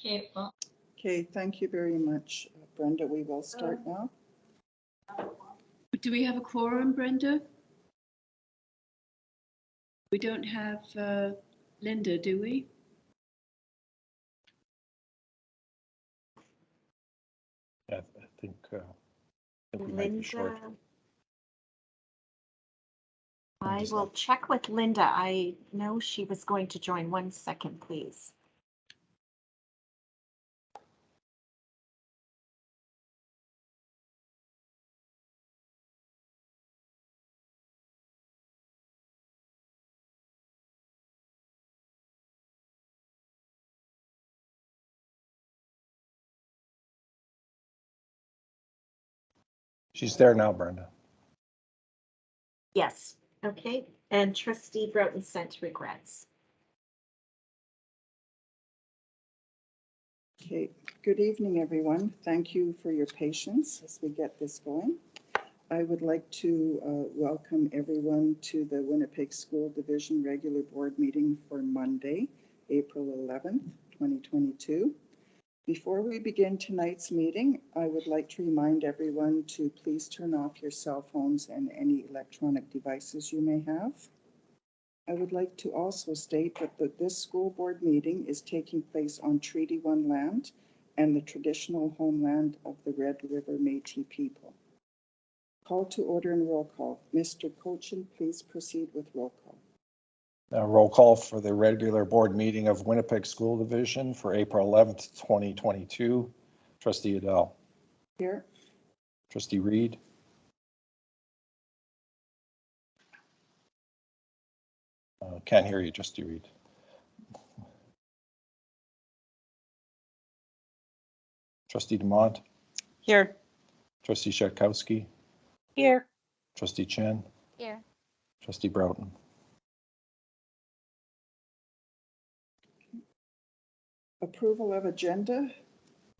Okay, well. Okay, thank you very much, Brenda. We will start now. Do we have a quorum, Brenda? We don't have Linda, do we? Yeah, I think we might be short. I will check with Linda. I know she was going to join. 1 second, please. She's there now, Brenda. Yes. Okay. And Trustee Broughton sent regrets. Okay, good evening, everyone. Thank you for your patience as we get this going. I would like to welcome everyone to the Winnipeg School Division regular board meeting for Monday, April 11th, 2022. Before we begin tonight's meeting, I would like to remind everyone to please turn off your cell phones and any electronic devices you may have. I would like to also state that this school board meeting is taking place on Treaty 1 land and the traditional homeland of the Red River Métis people. Call to order and roll call. Mr. Cochin, please proceed with roll call. Roll call for the regular board meeting of Winnipeg School Division for April 11th, 2022. Trustee Adele. Here. Trustee Reed. Can't hear you, Trustee Reed. Trustee Dumont. Here. Trustee Szatkowski. Here. Trustee Chen. Here. Trustee Broughton. Approval of agenda,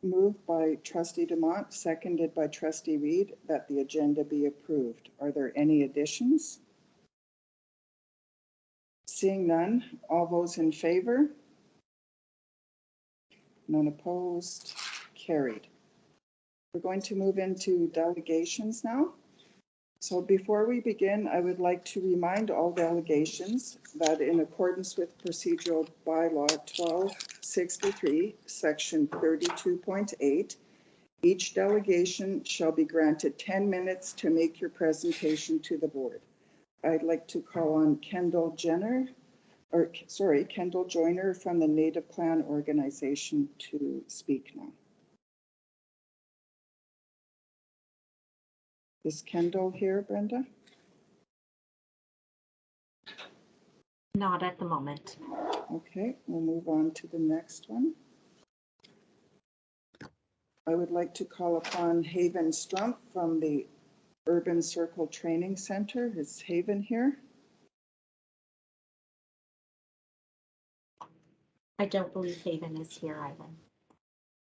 moved by Trustee Dumont, seconded by Trustee Reed, that the agenda be approved. Are there any additions? Seeing none, all those in favor? None opposed, carried. We're going to move into delegations now. So before we begin, I would like to remind all delegations that in accordance with procedural bylaw 1263, section 32.8, each delegation shall be granted 10 minutes to make your presentation to the board. I'd like to call on Kendall Joyner from the Native Clan organization to speak now. Is Kendall here, Brenda? Not at the moment. Okay, we'll move on to the next one. I would like to call upon Haven Strump from the Urban Circle Training Center. Is Haven here? I don't believe Haven is here either.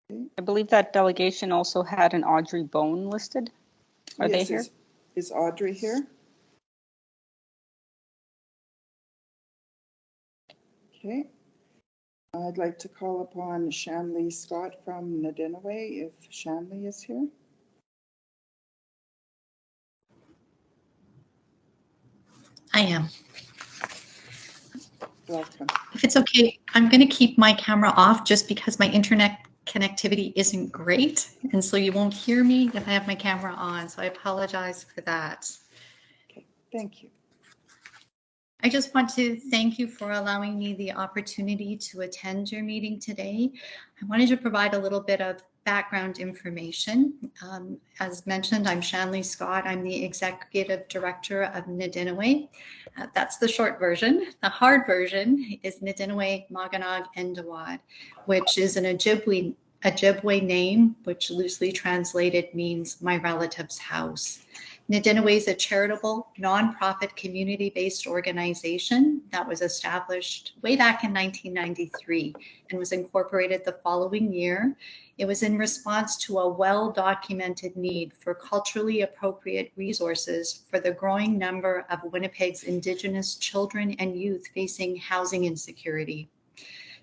Okay. I believe that delegation also had an Audrey Bone listed. Are they here? Is Audrey here? Okay. I'd like to call upon Shanley Scott from Nadinaway, if Shanley is here. I am. Welcome. If it's okay, I'm going to keep my camera off just because my internet connectivity isn't great. And so you won't hear me if I have my camera on. So I apologize for that. Okay, thank you. I just want to thank you for allowing me the opportunity to attend your meeting today. I wanted to provide a little bit of background information. As mentioned, I'm Shanley Scott. I'm the Executive Director of Nadinaway. That's the short version. The hard version is Nadinaway Maganog Endawad, which is an Ojibwe name, which loosely translated means my relative's house. Nadinaway is a charitable, nonprofit, community-based organization that was established way back in 1993 and was incorporated the following year. It was in response to a well-documented need for culturally appropriate resources for the growing number of Winnipeg's Indigenous children and youth facing housing insecurity.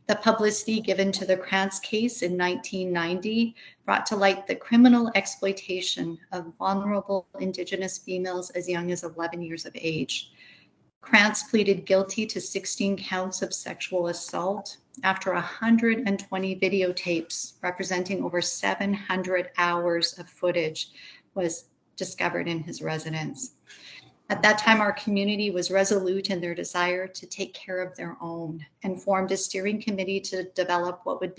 The publicity given to the Krantz case in 1990 brought to light the criminal exploitation of vulnerable Indigenous females as young as 11 years of age. Krantz pleaded guilty to 16 counts of sexual assault after 120 videotapes representing over 700 hours of footage was discovered in his residence. At that time, our community was resolute in their desire to take care of their own and formed a steering committee to develop what would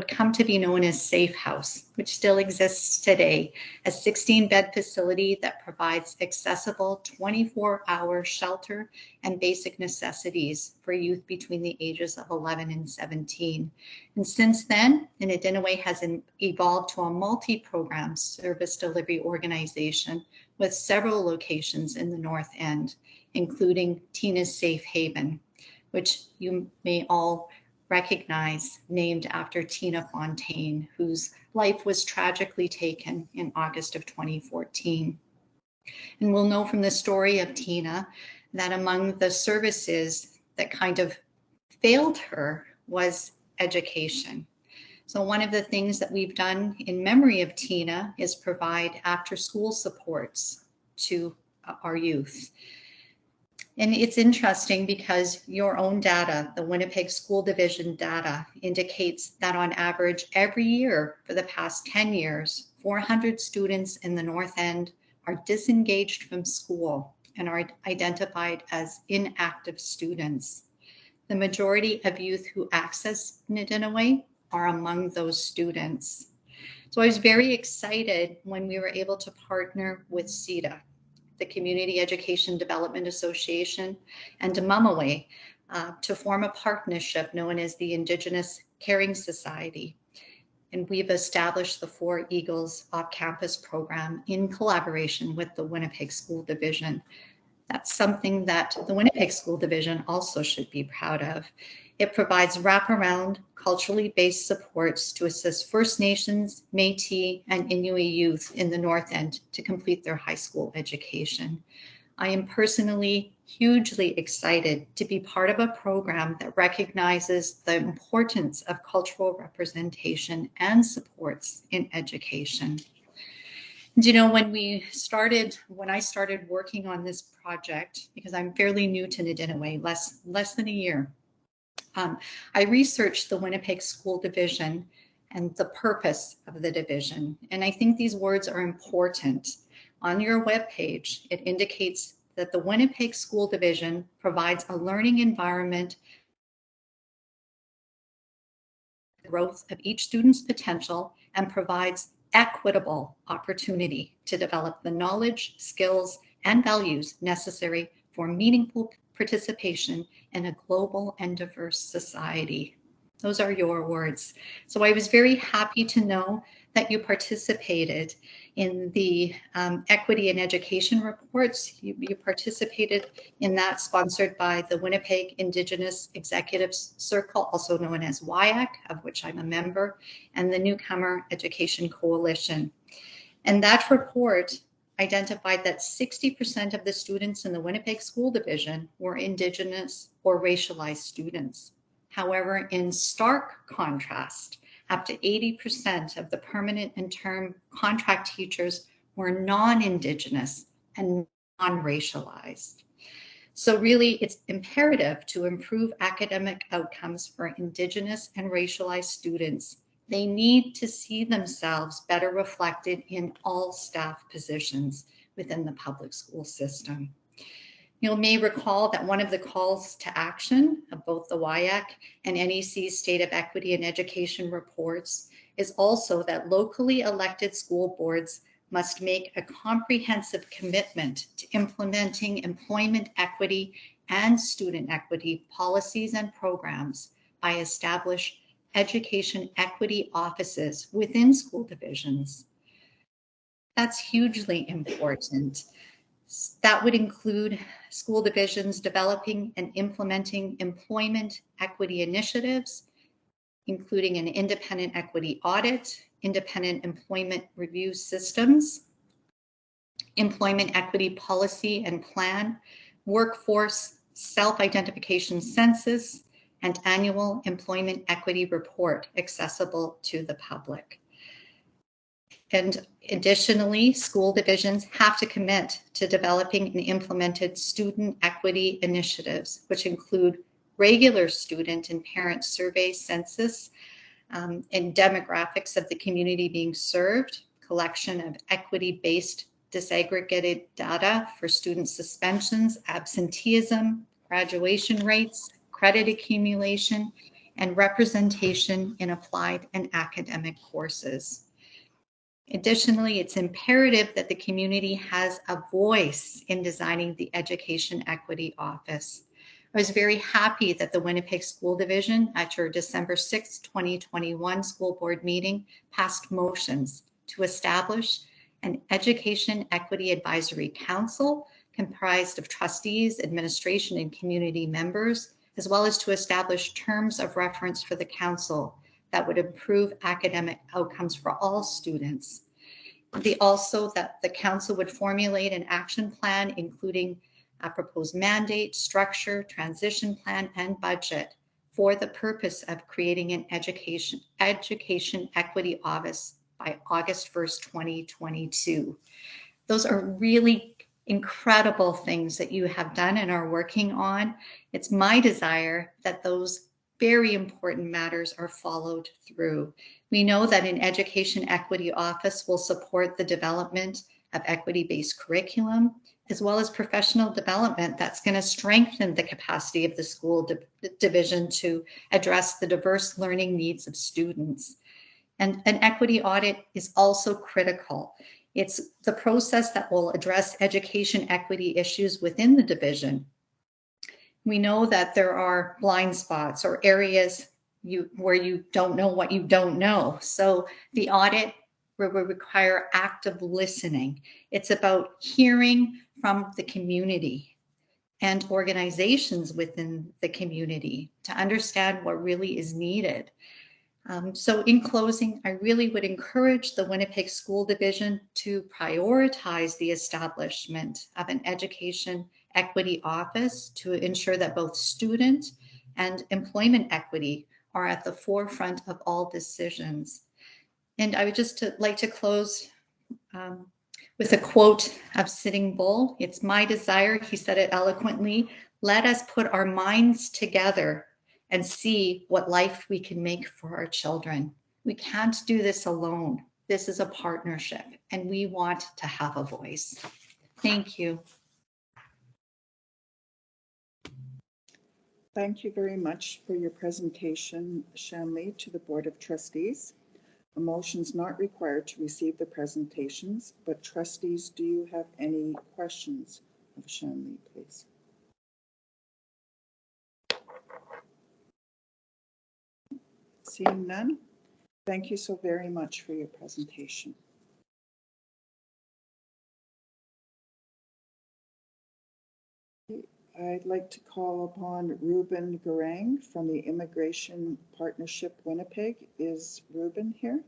come to be known as Safe House, which still exists today, a 16-bed facility that provides accessible 24-hour shelter and basic necessities for youth between the ages of 11 and 17. And since then, Nidinaway has evolved to a multi-program service delivery organization with several locations in the North End, including Tina's Safe Haven, which you may all recognize, named after Tina Fontaine, whose life was tragically taken in August of 2014. And we'll know from the story of Tina that among the services that kind of failed her was education. So one of the things that we've done in memory of Tina is provide after-school supports to our youth. And it's interesting because your own data, the Winnipeg School Division data, indicates that on average every year for the past 10 years, 400 students in the North End are disengaged from school and are identified as inactive students. The majority of youth who access Nidinaway are among those students. So I was very excited when we were able to partner with CETA, the Community Education Development Association, and Mumaway to form a partnership known as the Indigenous Caring Society. And we've established the Four Eagles off-campus program in collaboration with the Winnipeg School Division. That's something that the Winnipeg School Division also should be proud of. It provides wraparound, culturally based supports to assist First Nations, Métis, and Inuit youth in the North End to complete their high school education. I am personally hugely excited to be part of a program that recognizes the importance of cultural representation and supports in education. And you know, when I started working on this project, because I'm fairly new to Nidinaway, less than a year, I researched the Winnipeg School Division and the purpose of the division. And I think these words are important. On your webpage, it indicates that the Winnipeg School Division provides a learning environment, growth of each student's potential, and provides equitable opportunity to develop the knowledge, skills, and values necessary for meaningful participation in a global and diverse society. Those are your words. So I was very happy to know that you participated in the equity and education reports. You participated in that, sponsored by the Winnipeg Indigenous Executives Circle, also known as WIAC, of which I'm a member, and the Newcomer Education Coalition. And that report identified that 60% of the students in the Winnipeg School Division were Indigenous or racialized students. However, in stark contrast, up to 80% of the permanent and term contract teachers were non-Indigenous and non-racialized. So really, it's imperative to improve academic outcomes for Indigenous and racialized students. They need to see themselves better reflected in all staff positions within the public school system. You may recall that one of the calls to action of both the WIAC and NEC's State of Equity and Education reports is also that locally elected school boards must make a comprehensive commitment to implementing employment equity and student equity policies and programs by establishing education equity offices within school divisions. That's hugely important. That would include school divisions developing and implementing employment equity initiatives, including an independent equity audit, independent employment review systems, employment equity policy and plan, workforce self-identification census, and annual employment equity report accessible to the public. And additionally, school divisions have to commit to developing and implemented student equity initiatives, which include regular student and parent survey census and demographics of the community being served, collection of equity-based disaggregated data for student suspensions, absenteeism, graduation rates, credit accumulation, and representation in applied and academic courses. Additionally, it's imperative that the community has a voice in designing the Education Equity Office. I was very happy that the Winnipeg School Division at your December 6, 2021 school board meeting passed motions to establish an Education Equity Advisory Council comprised of trustees, administration, and community members, as well as to establish terms of reference for the council that would improve academic outcomes for all students. Also that the council would formulate an action plan, including a proposed mandate, structure, transition plan, and budget for the purpose of creating an education equity office by August 1st, 2022. Those are really incredible things that you have done and are working on. It's my desire that those very important matters are followed through. We know that an Education Equity Office will support the development of equity-based curriculum, as well as professional development that's going to strengthen the capacity of the school division to address the diverse learning needs of students. And an equity audit is also critical. It's the process that will address education equity issues within the division. We know that there are blind spots or areas where you don't know what you don't know. So the audit will require active listening. It's about hearing from the community and organizations within the community to understand what really is needed. So in closing, I really would encourage the Winnipeg School Division to prioritize the establishment of an Education Equity Office to ensure that both student and employment equity are at the forefront of all decisions. And I would just like to close with a quote of Sitting Bull. It's my desire, he said it eloquently, let us put our minds together and see what life we can make for our children. We can't do this alone. This is a partnership, and we want to have a voice. Thank you. Thank you very much for your presentation, Shanley, to the Board of Trustees. A motion is not required to receive the presentations, but trustees, do you have any questions of Shanley, please? Seeing none, thank you so very much for your presentation. I'd like to call upon Ruben Garang from the Immigration Partnership Winnipeg. Is Ruben here?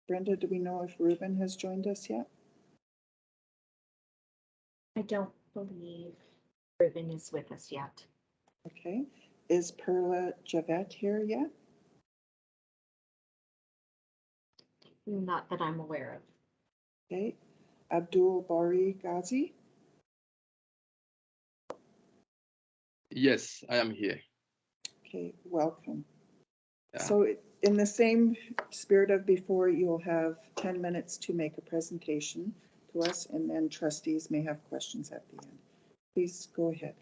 Brenda, do we know if Ruben has joined us yet? I don't believe Ruben is with us yet. Okay. Is Perla Javette here yet? Not that I'm aware of. Okay. Abdul Bari Ghazi? Yes, I am here. Okay, welcome. Yeah. So in the same spirit of before, you'll have 10 minutes to make a presentation to us, and then trustees may have questions at the end. Please go ahead.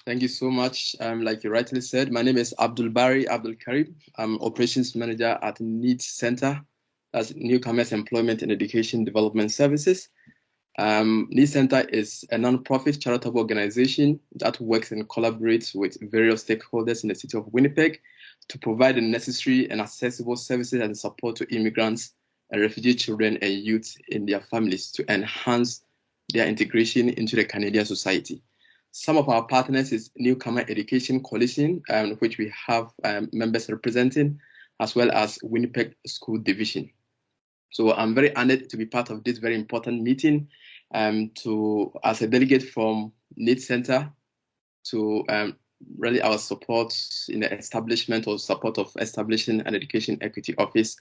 Thank you so much. Like you rightly said, my name is Abdul Bari Abdul Karim. I'm Operations Manager at NEED Center, that's Newcomers Employment and Education Development Services. NEED Center is a non-profit charitable organization that works and collaborates with various stakeholders in the city of Winnipeg to provide the necessary and accessible services and support to immigrants and refugee children and youth in their families to enhance their integration into the Canadian society. Some of our partners is Newcomer Education Coalition, which we have members representing, as well as Winnipeg School Division. So I'm very honored to be part of this very important meeting as a delegate from Need Center to really our support in the establishment or support of establishing an education equity office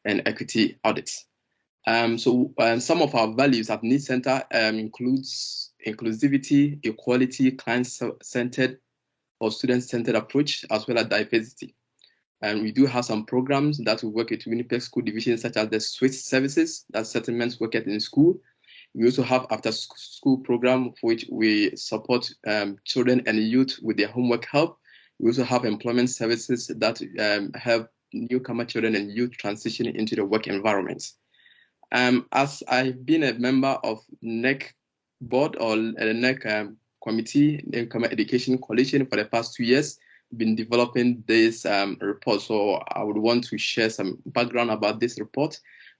and equity audits. Some of our values at Need Center includes inclusivity, equality, client-centered or student-centered approach, as well as diversity. And we do have some programs that we work with Winnipeg School Division, such as the switch services, that settlements work at in school. We also have after-school program for which we support children and youth with their homework help. We also have employment services that help newcomer children and youth transition into the work environment. As I've been a member of NEC board or NEC committee, Newcomer Education Coalition, for the past 2 years, been developing this report. So I would want to share some background about this report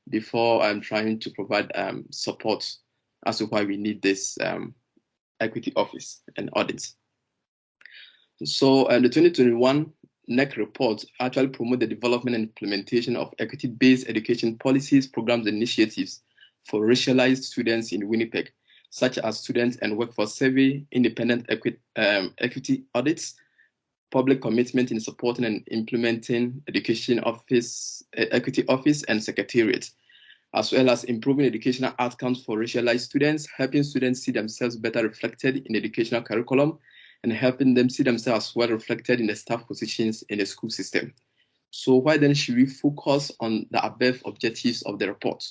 before I'm trying to provide support as to why we need this equity office and audits. So the 2021 NEC report actually promote the development and implementation of equity-based education policies, programs, and initiatives for racialized students in Winnipeg, such as student and workforce survey, independent equity audits, public commitment in supporting and implementing education office, equity office and secretariat, as well as improving educational outcomes for racialized students, helping students see themselves better reflected in educational curriculum, and helping them see themselves well reflected in the staff positions in the school system. So why then should we focus on the above objectives of the report?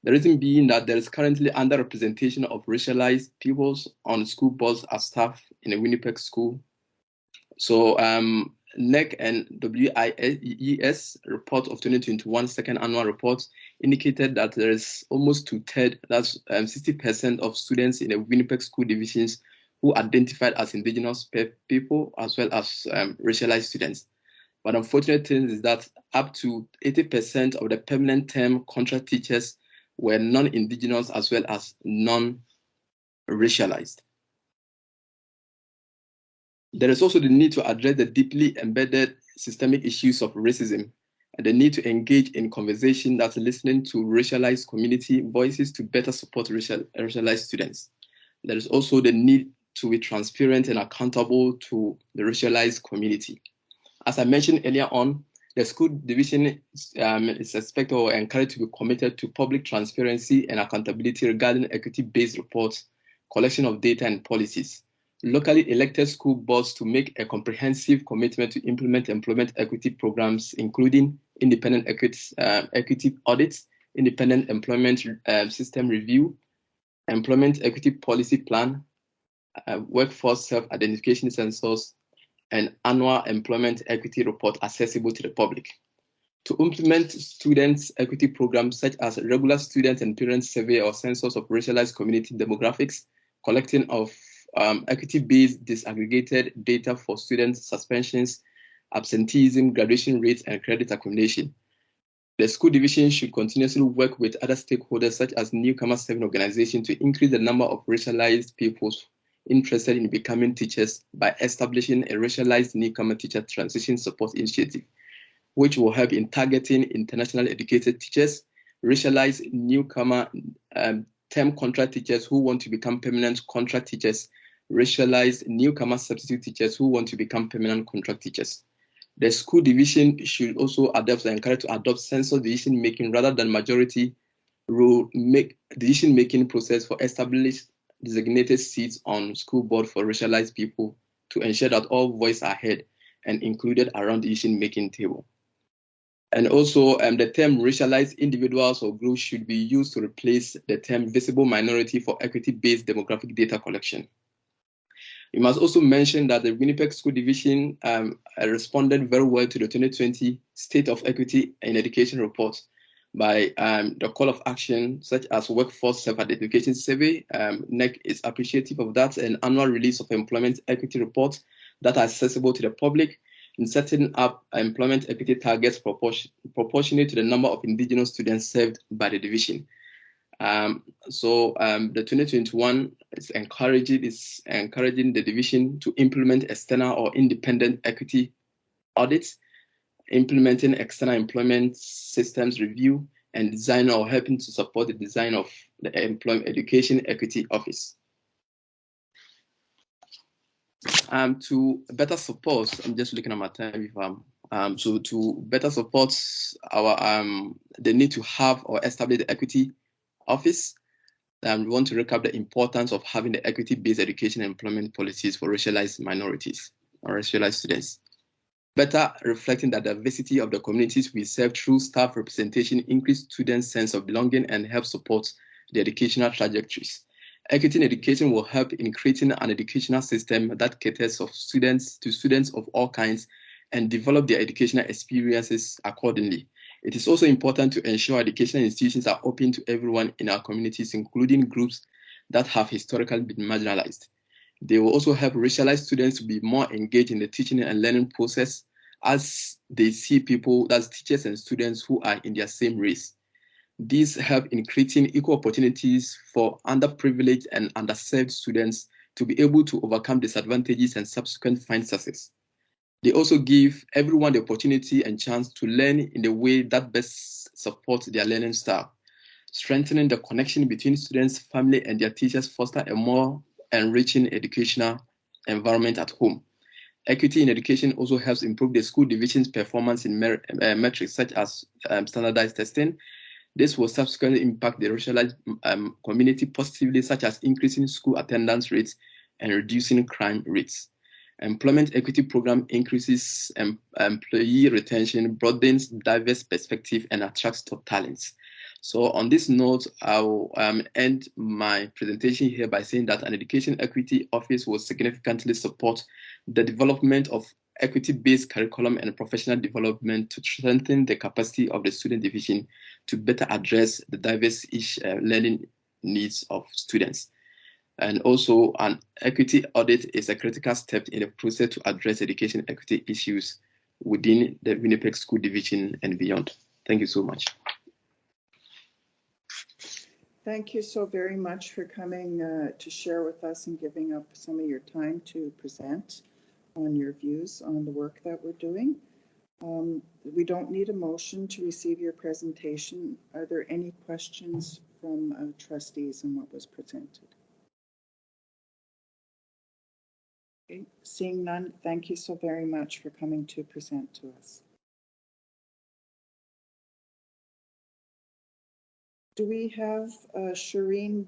The reason being that there is currently underrepresentation of racialized peoples on school boards as staff in a Winnipeg school. So NEC and WIES report of 2021 second annual report indicated that there is almost 2/3, that's 60% of students in the Winnipeg school divisions who identified as Indigenous people, as well as racialized students. But unfortunate thing is that up to 80% of the permanent term contract teachers were non-Indigenous as well as non-racialized. There is also the need to address the deeply embedded systemic issues of racism and the need to engage in conversation that's listening to racialized community voices to better support racialized students. There is also the need to be transparent and accountable to the racialized community. As I mentioned earlier on, the school division is expected or encouraged to be committed to public transparency and accountability regarding equity-based reports, collection of data and policies. Locally elected school boards to make a comprehensive commitment to implement employment equity programs, including independent equity audits, independent employment system review, employment equity policy plan, workforce self-identification census, and annual employment equity report accessible to the public. To implement students' equity programs such as regular student and parent survey or census of racialized community demographics, collecting of equity-based disaggregated data for student suspensions, absenteeism, graduation rates, and credit accumulation. The school division should continuously work with other stakeholders such as newcomer serving organizations to increase the number of racialized peoples interested in becoming teachers by establishing a racialized newcomer teacher transition support initiative, which will help in targeting internationally educated teachers, racialized newcomer term contract teachers who want to become permanent contract teachers, racialized newcomer substitute teachers who want to become permanent contract teachers. The school division should also adopt and encourage to adopt census decision-making rather than majority rule decision-making process for established designated seats on school board for racialized people to ensure that all voices are heard and included around the decision-making table. And also the term racialized individuals or groups should be used to replace the term visible minority for equity-based demographic data collection. We must also mention that the Winnipeg School Division responded very well to the 2020 State of Equity in Education report by the call of action such as workforce self-identification survey. NEC is appreciative of that, and annual release of employment equity reports that are accessible to the public, in setting up employment equity targets proportionate to the number of Indigenous students served by the division. The 2021 is encouraging the division to implement external or independent equity audits, implementing external employment systems review, and design or helping to support the design of the Employment Education Equity Office. To better support, I'm just looking at my time. So to better support our the need to have or establish the equity office, we want to recap the importance of having the equity-based education and employment policies for racialized minorities or racialized students. Better reflecting the diversity of the communities we serve through staff representation, increase students' sense of belonging, and help support the educational trajectories. Equity in education will help in creating an educational system that caters to students of all kinds and develop their educational experiences accordingly. It is also important to ensure educational institutions are open to everyone in our communities, including groups that have historically been marginalized. They will also help racialized students to be more engaged in the teaching and learning process as they see people, as teachers and students who are in their same race. These help in creating equal opportunities for underprivileged and underserved students to be able to overcome disadvantages and subsequent find success. They also give everyone the opportunity and chance to learn in the way that best supports their learning style. Strengthening the connection between students, family, and their teachers foster a more enriching educational environment at home. Equity in education also helps improve the school division's performance in metrics such as standardized testing. This will subsequently impact the racialized community positively, such as increasing school attendance rates and reducing crime rates. Employment equity program increases employee retention, broadens diverse perspective, and attracts top talents. So on this note, I'll end my presentation here by saying that an education equity office will significantly support the development of equity-based curriculum and professional development to strengthen the capacity of the student division to better address the diverse learning needs of students. And also, an equity audit is a critical step in the process to address education equity issues within the Winnipeg School Division and beyond. Thank you so much. Thank you so very much for coming to share with us and giving up some of your time to present on your views on the work that we're doing. We don't need a motion to receive your presentation. Are there any questions from trustees on what was presented? Okay. Seeing none, thank you so very much for coming to present to us. Do we have Shireen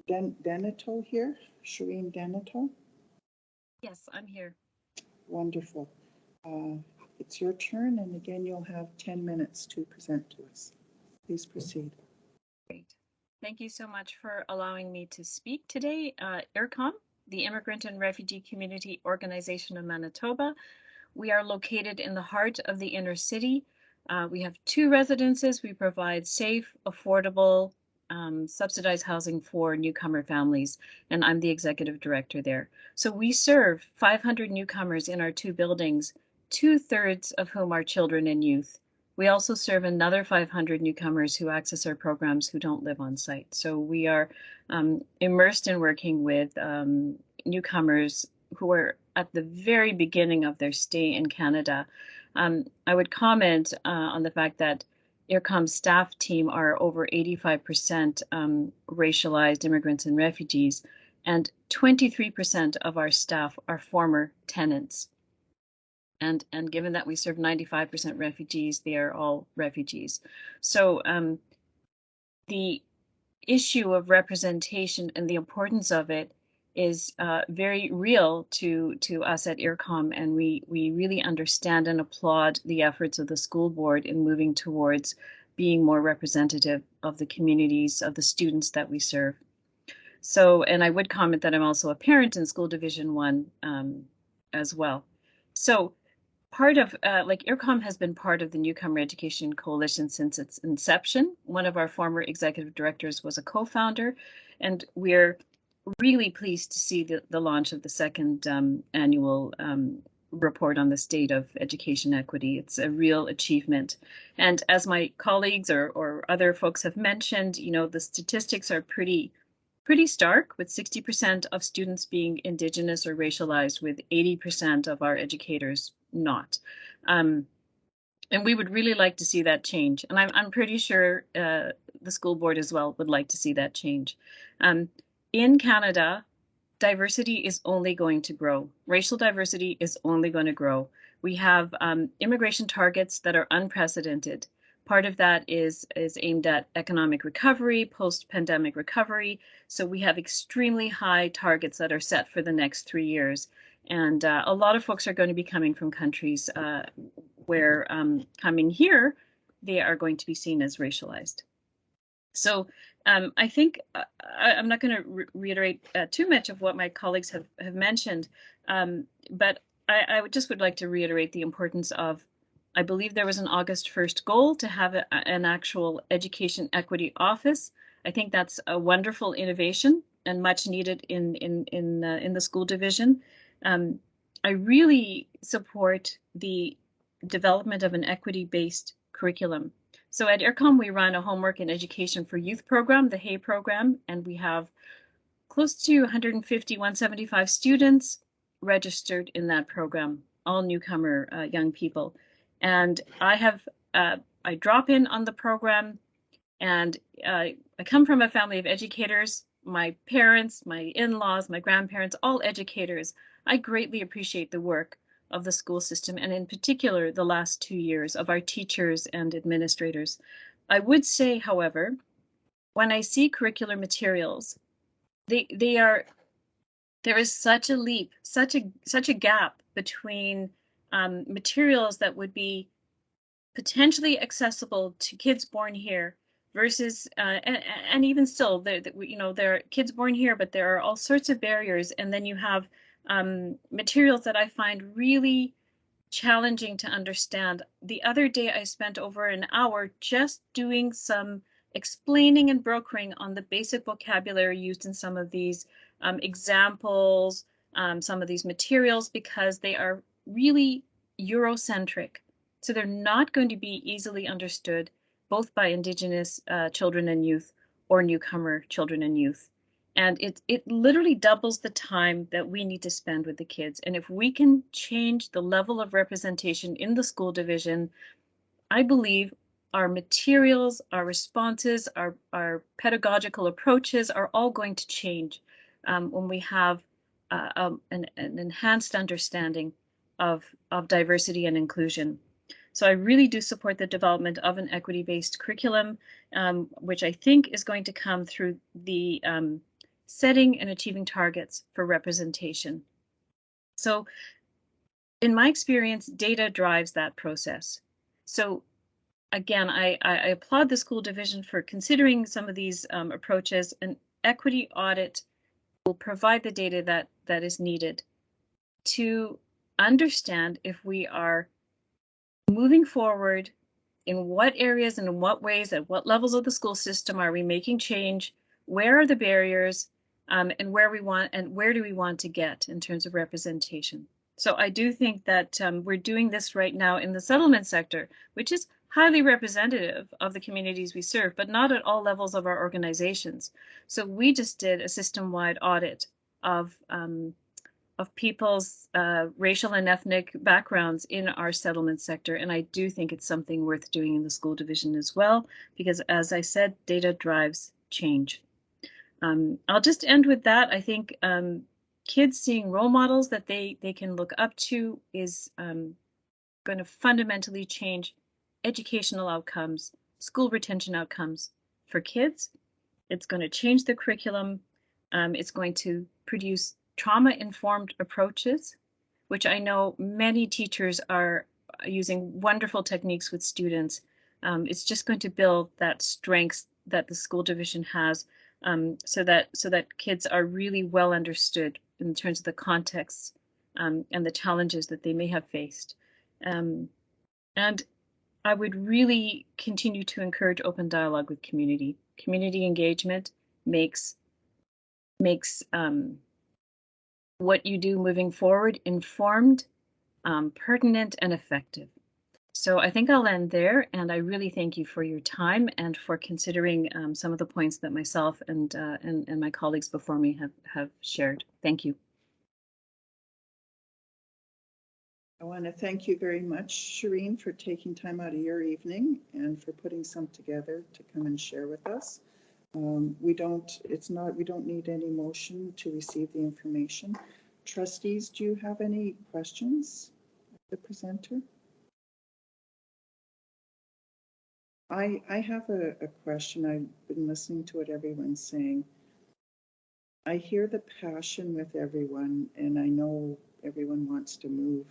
Denito here? Shireen Denito? Yes, I'm here. Wonderful. It's your turn, and again, you'll have 10 minutes to present to us. Please proceed. Great. Thank you so much for allowing me to speak today. IRCOM, the Immigrant and Refugee Community Organization of Manitoba. We are located in the heart of the inner city. We have 2 residences. We provide safe, affordable, subsidized housing for newcomer families, and I'm the executive director there. So we serve 500 newcomers in our 2 buildings, 2/3 of whom are children and youth. We also serve another 500 newcomers who access our programs who don't live on site. So we are immersed in working with newcomers who are at the very beginning of their stay in Canada. I would comment on the fact that IRCOM's staff team are over 85% racialized immigrants and refugees, and 23% of our staff are former tenants. And given that we serve 95% refugees, they are all refugees. So the issue of representation and the importance of it is very real to us at IRCOM, and we really understand and applaud the efforts of the school board in moving towards being more representative of the communities of the students that we serve. So, and I would comment that I'm also a parent in School Division 1 as well. So part of, IRCOM has been part of the Newcomer Education Coalition since its inception. One of our former executive directors was a co-founder, and we're really pleased to see the launch of the 2nd annual report on the state of education equity. It's a real achievement. And as my colleagues or other folks have mentioned, you know, the statistics are pretty stark, with 60% of students being Indigenous or racialized, with 80% of our educators not. And we would really like to see that change. And I'm pretty sure the school board as well would like to see that change. In Canada, diversity is only going to grow. Racial diversity is only going to grow. We have immigration targets that are unprecedented. Part of that is aimed at economic recovery, post-pandemic recovery. So we have extremely high targets that are set for the next 3 years. And a lot of folks are going to be coming from countries where coming here, they are going to be seen as racialized. So I think I'm not going to reiterate too much of what my colleagues have mentioned, but I would like to reiterate the importance of, I believe there was an August 1st goal to have an actual education equity office. I think that's a wonderful innovation and much needed in the school division. I really support the development of an equity-based curriculum. So at IRCOM, we run a homework and education for youth program, the HAY program, and we have close to 150, 175 students registered in that program, all newcomer young people. And I drop in on the program, and I come from a family of educators. My parents, my in-laws, my grandparents, all educators. I greatly appreciate the work of the school system, and in particular, the last 2 years of our teachers and administrators. I would say, however, when I see curricular materials, there is such a leap, such a gap between materials that would be potentially accessible to kids born here versus and even still, there are kids born here, but there are all sorts of barriers, and then you have materials that I find really challenging to understand. The other day, I spent over an hour just doing some explaining and brokering on the basic vocabulary used in some of these examples, some of these materials, because they are really Eurocentric. So they're not going to be easily understood both by Indigenous children and youth or newcomer children and youth. And it literally doubles the time that we need to spend with the kids. And if we can change the level of representation in the school division, I believe our materials, our responses, our pedagogical approaches are all going to change when we have an enhanced understanding of diversity and inclusion. So I really do support the development of an equity-based curriculum, which I think is going to come through the setting and achieving targets for representation. So in my experience, data drives that process. So again, I applaud the school division for considering some of these approaches. An equity audit will provide the data that is needed to understand if we are moving forward, in what areas and in what ways, at what levels of the school system are we making change, where are the barriers, and where do we want to get in terms of representation. So I do think that we're doing this right now in the settlement sector, which is highly representative of the communities we serve, but not at all levels of our organizations. So we just did a system-wide audit of people's racial and ethnic backgrounds in our settlement sector. And I do think it's something worth doing in the school division as well, because as I said, data drives change. I'll just end with that. I think kids seeing role models that they can look up to is going to fundamentally change educational outcomes, school retention outcomes for kids. It's going to change the curriculum. It's going to produce trauma-informed approaches, which I know many teachers are using wonderful techniques with students. It's just going to build that strength that the school division has, so that kids are really well understood in terms of the contexts and the challenges that they may have faced. And I would really continue to encourage open dialogue with community. Community engagement makes what you do moving forward informed, pertinent, and effective. So I think I'll end there, and I really thank you for your time and for considering some of the points that myself and my colleagues before me have shared. Thank you. I want to thank you very much, Shireen, for taking time out of your evening and for putting some together to come and share with us. We don't need any motion to receive the information. Trustees, do you have any questions of the presenter? I have a question. I've been listening to what everyone's saying. I hear the passion with everyone, and I know everyone wants to move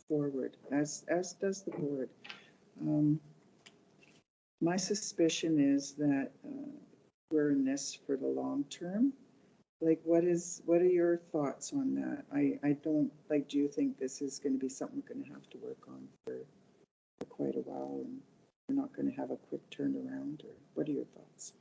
forward, as does the board. My suspicion is that we're in this for the long term. Like, what are your thoughts on that? I don't, like, do you think this is going to be something we're going to have to work on for quite a while, and we're not going to have a quick turnaround, or what are your thoughts?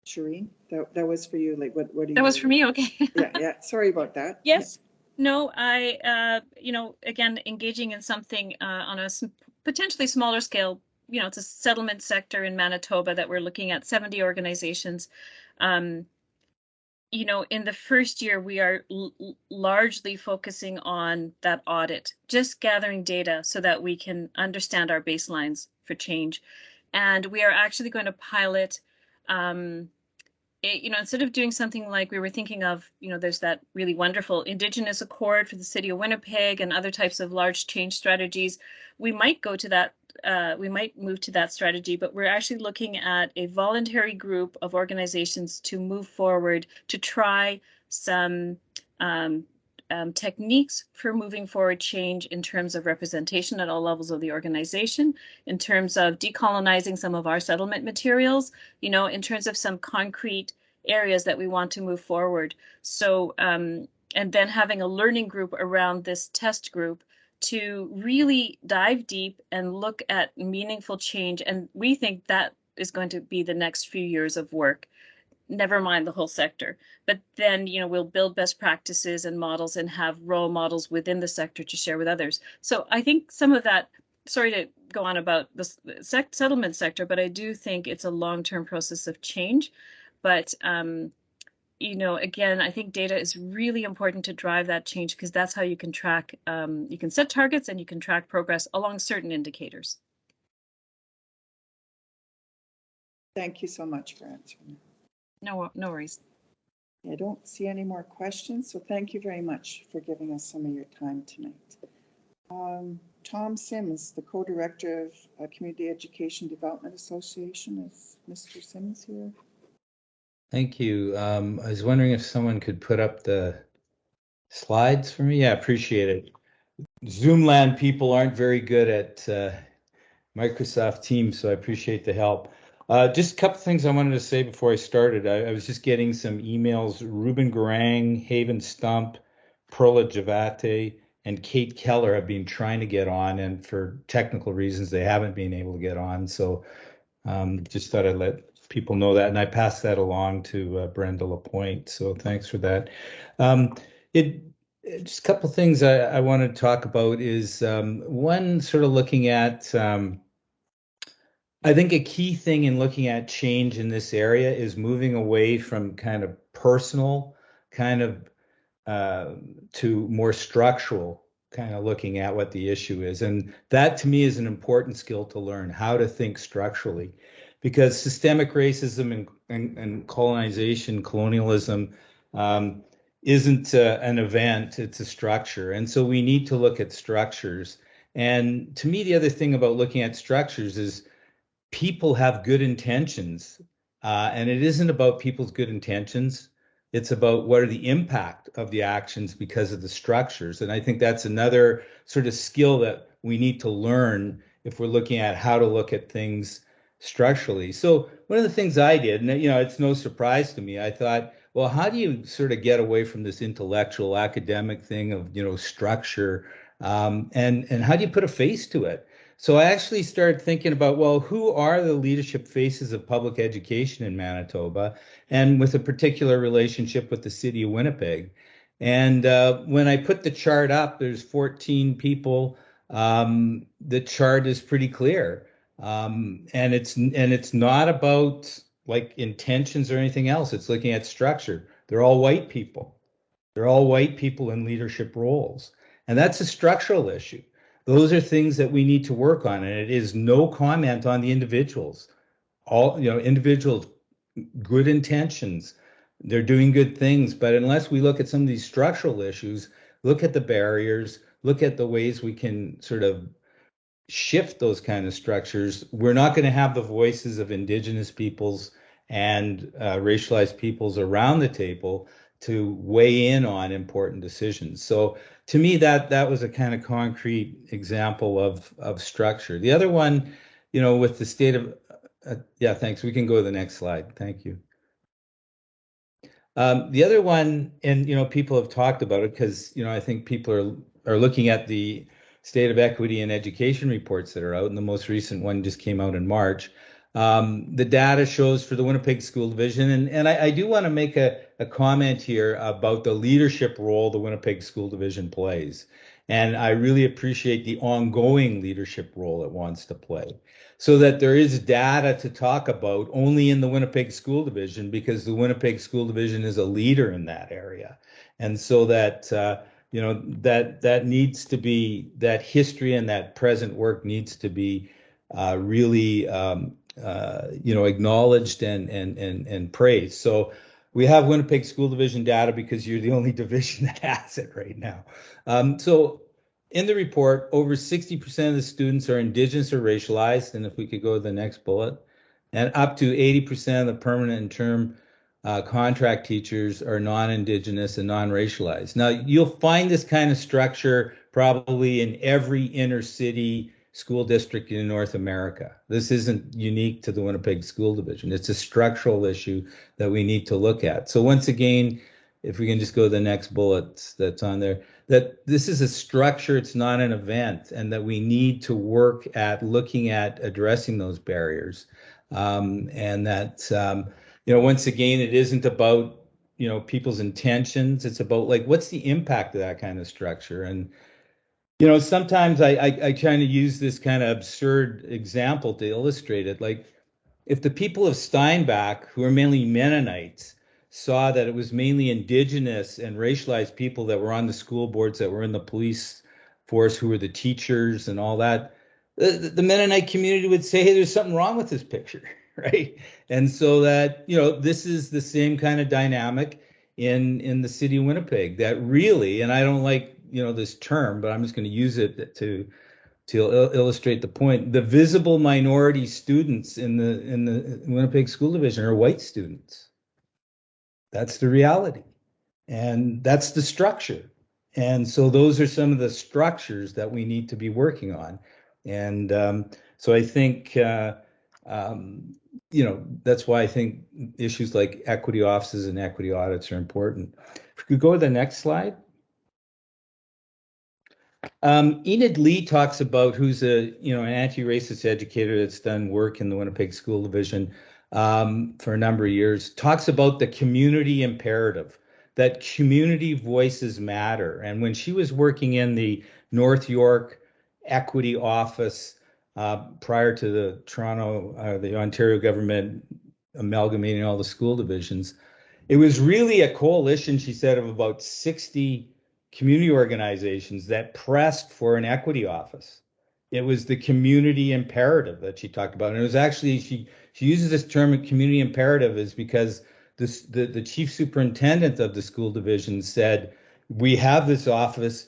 Shireen, that was for you. Like, what do you? That was for me. Okay. Yeah. Sorry about that. Yes. No, again, engaging in something on a potentially smaller scale, it's a settlement sector in Manitoba that we're looking at 70 organizations. In the first year, we are largely focusing on that audit, just gathering data so that we can understand our baselines for change. And we are actually going to pilot instead of doing something like we were thinking of, there's that really wonderful Indigenous Accord for the city of Winnipeg and other types of large change strategies. We might go to that, we might move to that strategy, but we're actually looking at a voluntary group of organizations to move forward to try some techniques for moving forward change in terms of representation at all levels of the organization, in terms of decolonizing some of our settlement materials, in terms of some concrete areas that we want to move forward. So, and then having a learning group around this test group to really dive deep and look at meaningful change. And we think that is going to be the next few years of work. Never mind the whole sector, but then, we'll build best practices and models and have role models within the sector to share with others. So I think some of that, sorry to go on about the settlement sector, but I do think it's a long-term process of change. But, again, I think data is really important to drive that change, because that's how you can track, you can set targets and you can track progress along certain indicators. Thank you so much for answering. No worries. I don't see any more questions, so thank you very much for giving us some of your time tonight. Tom Sims, the co-director of Community Education Development Association. Is Mr. Sims here? Thank you. I was wondering if someone could put up the slides for me. Yeah, appreciate it. Zoomland people aren't very good at Microsoft Teams, so I appreciate the help. Just a couple things I wanted to say before I started. I was just getting some emails. Ruben Garang, Haven Stump, Perla Javate, and Kate Keller have been trying to get on, and for technical reasons, they haven't been able to get on. So just thought I'd let people know that, and I passed that along to Brenda Lapointe. So thanks for that. Just a couple things I want to talk about is one, sort of looking at. I think a key thing in looking at change in this area is moving away from kind of personal, kind of to more structural, kind of looking at what the issue is. And that to me is an important skill to learn, how to think structurally, because systemic racism and colonization, colonialism isn't an event, it's a structure. And so we need to look at structures. And to me, the other thing about looking at structures is people have good intentions, and it isn't about people's good intentions. It's about what are the impact of the actions because of the structures. And I think that's another sort of skill that we need to learn if we're looking at how to look at things structurally. So one of the things I did, and it's no surprise to me, I thought, well, how do you sort of get away from this intellectual academic thing of, structure, and how do you put a face to it? So I actually started thinking about, well, who are the leadership faces of public education in Manitoba, and with a particular relationship with the city of Winnipeg. And when I put the chart up, there's 14 people. The chart is pretty clear, and it's not about like intentions or anything else. It's looking at structure. They're all white people. They're all white people in leadership roles. And that's a structural issue. Those are things that we need to work on. And it is no comment on the individuals. All, individuals, good intentions, they're doing good things. But unless we look at some of these structural issues, look at the barriers, look at the ways we can sort of shift those kind of structures, we're not going to have the voices of Indigenous peoples and racialized peoples around the table to weigh in on important decisions. So to me, that was a kind of concrete example of structure. The other one, with the state of, yeah, thanks. We can go to the next slide. Thank you. The other one, and people have talked about it because I think people are looking at the state of equity and education reports that are out, and the most recent one just came out in March. The data shows for the Winnipeg School Division, and I do want to make a comment here about the leadership role the Winnipeg School Division plays. And I really appreciate the ongoing leadership role it wants to play, so that there is data to talk about only in the Winnipeg School Division, because the Winnipeg School Division is a leader in that area. And so that, that needs to be, that history and that present work needs to be really, acknowledged and praised. So we have Winnipeg School Division data because you're the only division that has it right now. So in the report, over 60% of the students are Indigenous or racialized, and if we could go to the next bullet, and up to 80% of the permanent and term contract teachers are non-Indigenous and non-racialized. Now, you'll find this kind of structure probably in every inner city school district in North America. This isn't unique to the Winnipeg School Division. It's a structural issue that we need to look at. So once again, if we can just go to the next bullet that's on there, that this is a structure, it's not an event, and that we need to work at looking at addressing those barriers. And that, once again, it isn't about, people's intentions. It's about what's the impact of that kind of structure? And sometimes I kind of use this kind of absurd example to illustrate it. Like, if the people of Steinbach, who are mainly Mennonites, saw that it was mainly Indigenous and racialized people that were on the school boards, that were in the police force, who were the teachers and all that, the Mennonite community would say, hey, there's something wrong with this picture, right? And so that, this is the same kind of dynamic in the city of Winnipeg, that really, and I don't like, this term, but I'm just going to use it to illustrate the point. The visible minority students in the Winnipeg School Division are white students. That's the reality, and that's the structure. And so those are some of the structures that we need to be working on. And so I think, that's why I think issues like equity offices and equity audits are important. If we could go to the next slide. Enid Lee talks about, who's an anti-racist educator that's done work in the Winnipeg School Division for a number of years, talks about the community imperative, that community voices matter. And when she was working in the North York Equity Office prior to the Ontario government amalgamating all the school divisions, it was really a coalition, she said, of about 60 community organizations that pressed for an equity office. It was the community imperative that she talked about. And it was actually, she uses this term, community imperative, is because the chief superintendent of the school division said, we have this office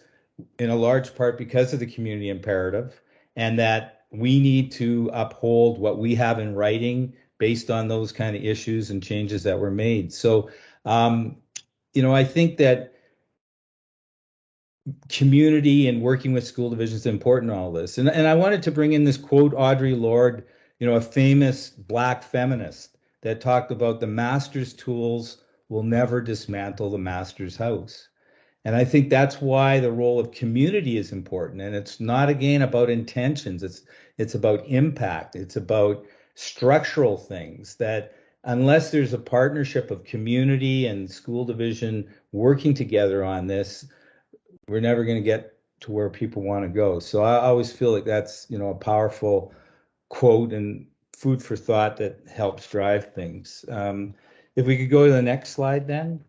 in a large part because of the community imperative, and that we need to uphold what we have in writing based on those kind of issues and changes that were made. So, I think that community and working with school divisions is important in all this. And I wanted to bring in this quote, Audre Lorde, a famous Black feminist, that talked about the master's tools will never dismantle the master's house. And I think that's why the role of community is important. And it's not, again, about intentions. It's about impact. It's about structural things that, unless there's a partnership of community and school division working together on this, we're never going to get to where people want to go. So I always feel like that's, a powerful quote and food for thought that helps drive things. If we could go to the next slide then.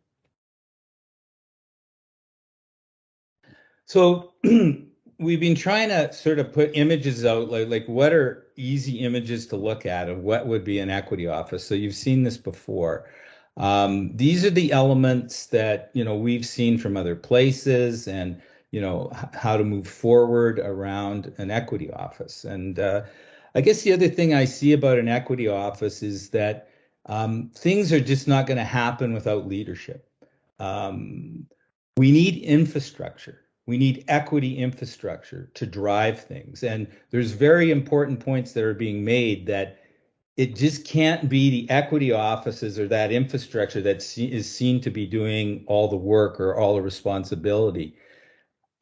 So we've been trying to sort of put images out, like what are easy images to look at of what would be an equity office. So you've seen this before. These are the elements that, we've seen from other places and, how to move forward around an equity office. And I guess the other thing I see about an equity office is that things are just not going to happen without leadership. We need infrastructure. We need equity infrastructure to drive things. And there's very important points that are being made that it just can't be the equity offices or that infrastructure that is seen to be doing all the work or all the responsibility.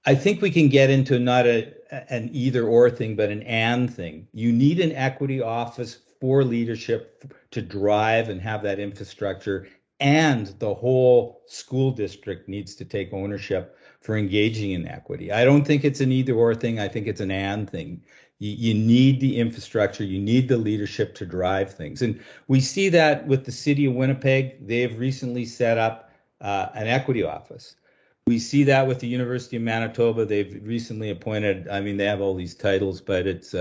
I think we can get into not an either or thing, but an and thing. You need an equity office for leadership to drive and have that infrastructure, and the whole school district needs to take ownership for engaging in equity. I don't think it's an either or thing. I think it's an and thing. You need the infrastructure, you need the leadership to drive things. And we see that with the city of Winnipeg. They've recently set up an equity office. We see that with the University of Manitoba. They've recently appointed, I mean, they have all these titles, but it's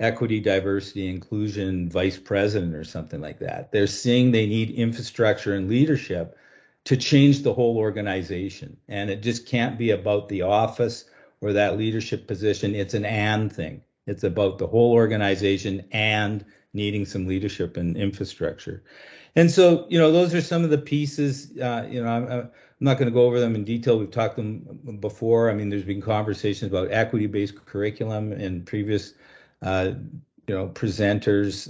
equity, diversity, inclusion vice president or something like that. They're seeing they need infrastructure and leadership to change the whole organization. And it just can't be about the office or that leadership position. It's an and thing. It's about the whole organization and needing some leadership and infrastructure. And so, those are some of the pieces. I'm not going to go over them in detail. We've talked them before. I mean, there's been conversations about equity-based curriculum in previous, presenters.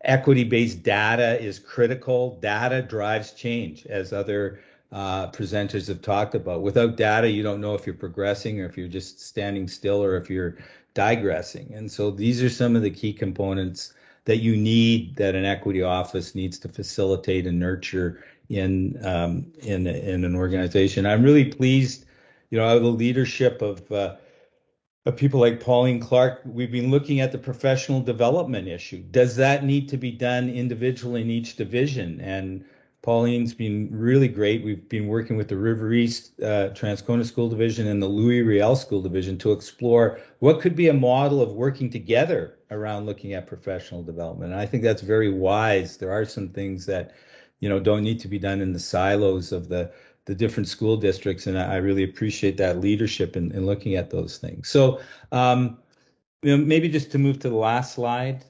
Equity-based data is critical. Data drives change, as other presenters have talked about. Without data, you don't know if you're progressing or if you're just standing still or if you're digressing. And so these are some of the key components that you need, that an equity office needs to facilitate and nurture in an organization. I'm really pleased, the leadership of people like Pauline Clark. We've been looking at the professional development issue. Does that need to be done individually in each division? And Pauline's been really great. We've been working with the River East Transcona School Division and the Louis Riel School Division to explore what could be a model of working together around looking at professional development. And I think that's very wise. There are some things that, don't need to be done in the silos of the different school districts. And I really appreciate that leadership in looking at those things. So maybe just to move to the last slide.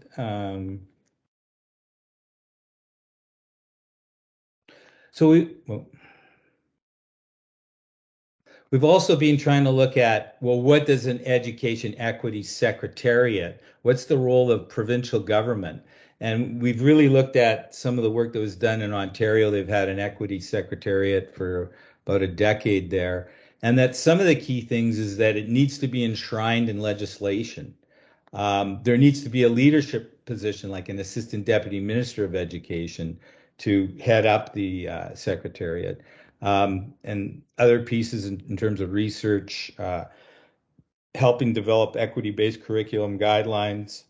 We've also been trying to look at, well, what does an education equity secretariat, what's the role of provincial government? And we've really looked at some of the work that was done in Ontario. They've had an equity secretariat for about a decade there. And that some of the key things is that it needs to be enshrined in legislation. There needs to be a leadership position, like an assistant deputy minister of education, to head up the secretariat. And other pieces in terms of research, helping develop equity-based curriculum guidelines.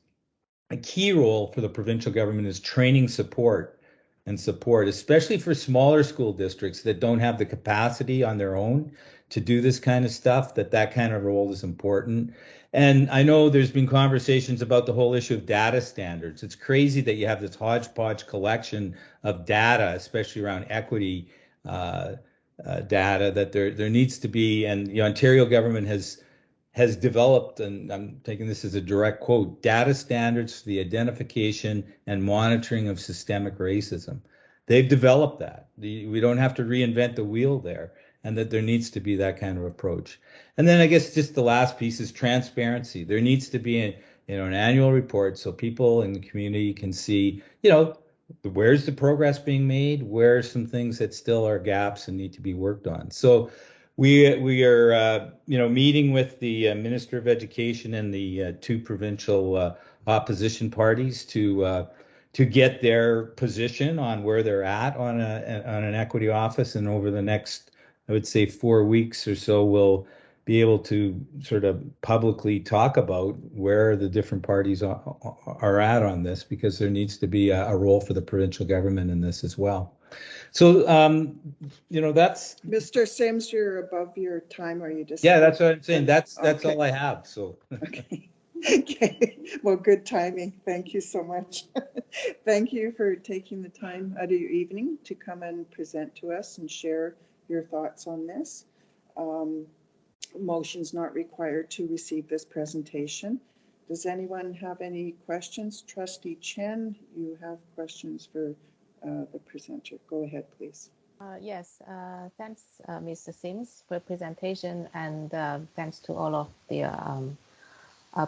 A key role for the provincial government is training support, especially for smaller school districts that don't have the capacity on their own to do this kind of stuff, that kind of role is important. And I know there's been conversations about the whole issue of data standards. It's crazy that you have this hodgepodge collection of data, especially around equity data, that there needs to be, and the Ontario government has developed, and I'm taking this as a direct quote, data standards for the identification and monitoring of systemic racism. They've developed that. We don't have to reinvent the wheel there, and that there needs to be that kind of approach. And then I guess just the last piece is transparency. There needs to be an annual report so people in the community can see, where's the progress being made, where are some things that still are gaps and need to be worked on. So we are meeting with the Minister of Education and the two provincial opposition parties to get their position on where they're at on an equity office. And over the next, I would say, 4 weeks or so, we'll be able to sort of publicly talk about where the different parties are at on this, because there needs to be a role for the provincial government in this as well. So, that's Mr. Sims, you're above your time. Are you just? yeah, that's what I'm saying. That's okay. all I have. So Okay. Okay. Well, good timing. Thank you so much. Thank you for taking the time out of your evening to come and present to us and share your thoughts on this. Motion's not required to receive this presentation. Does anyone have any questions? Trustee Chen, you have questions for the presenter. Go ahead, please. Yes, thanks, Mr. Sims, for presentation, and thanks to all of the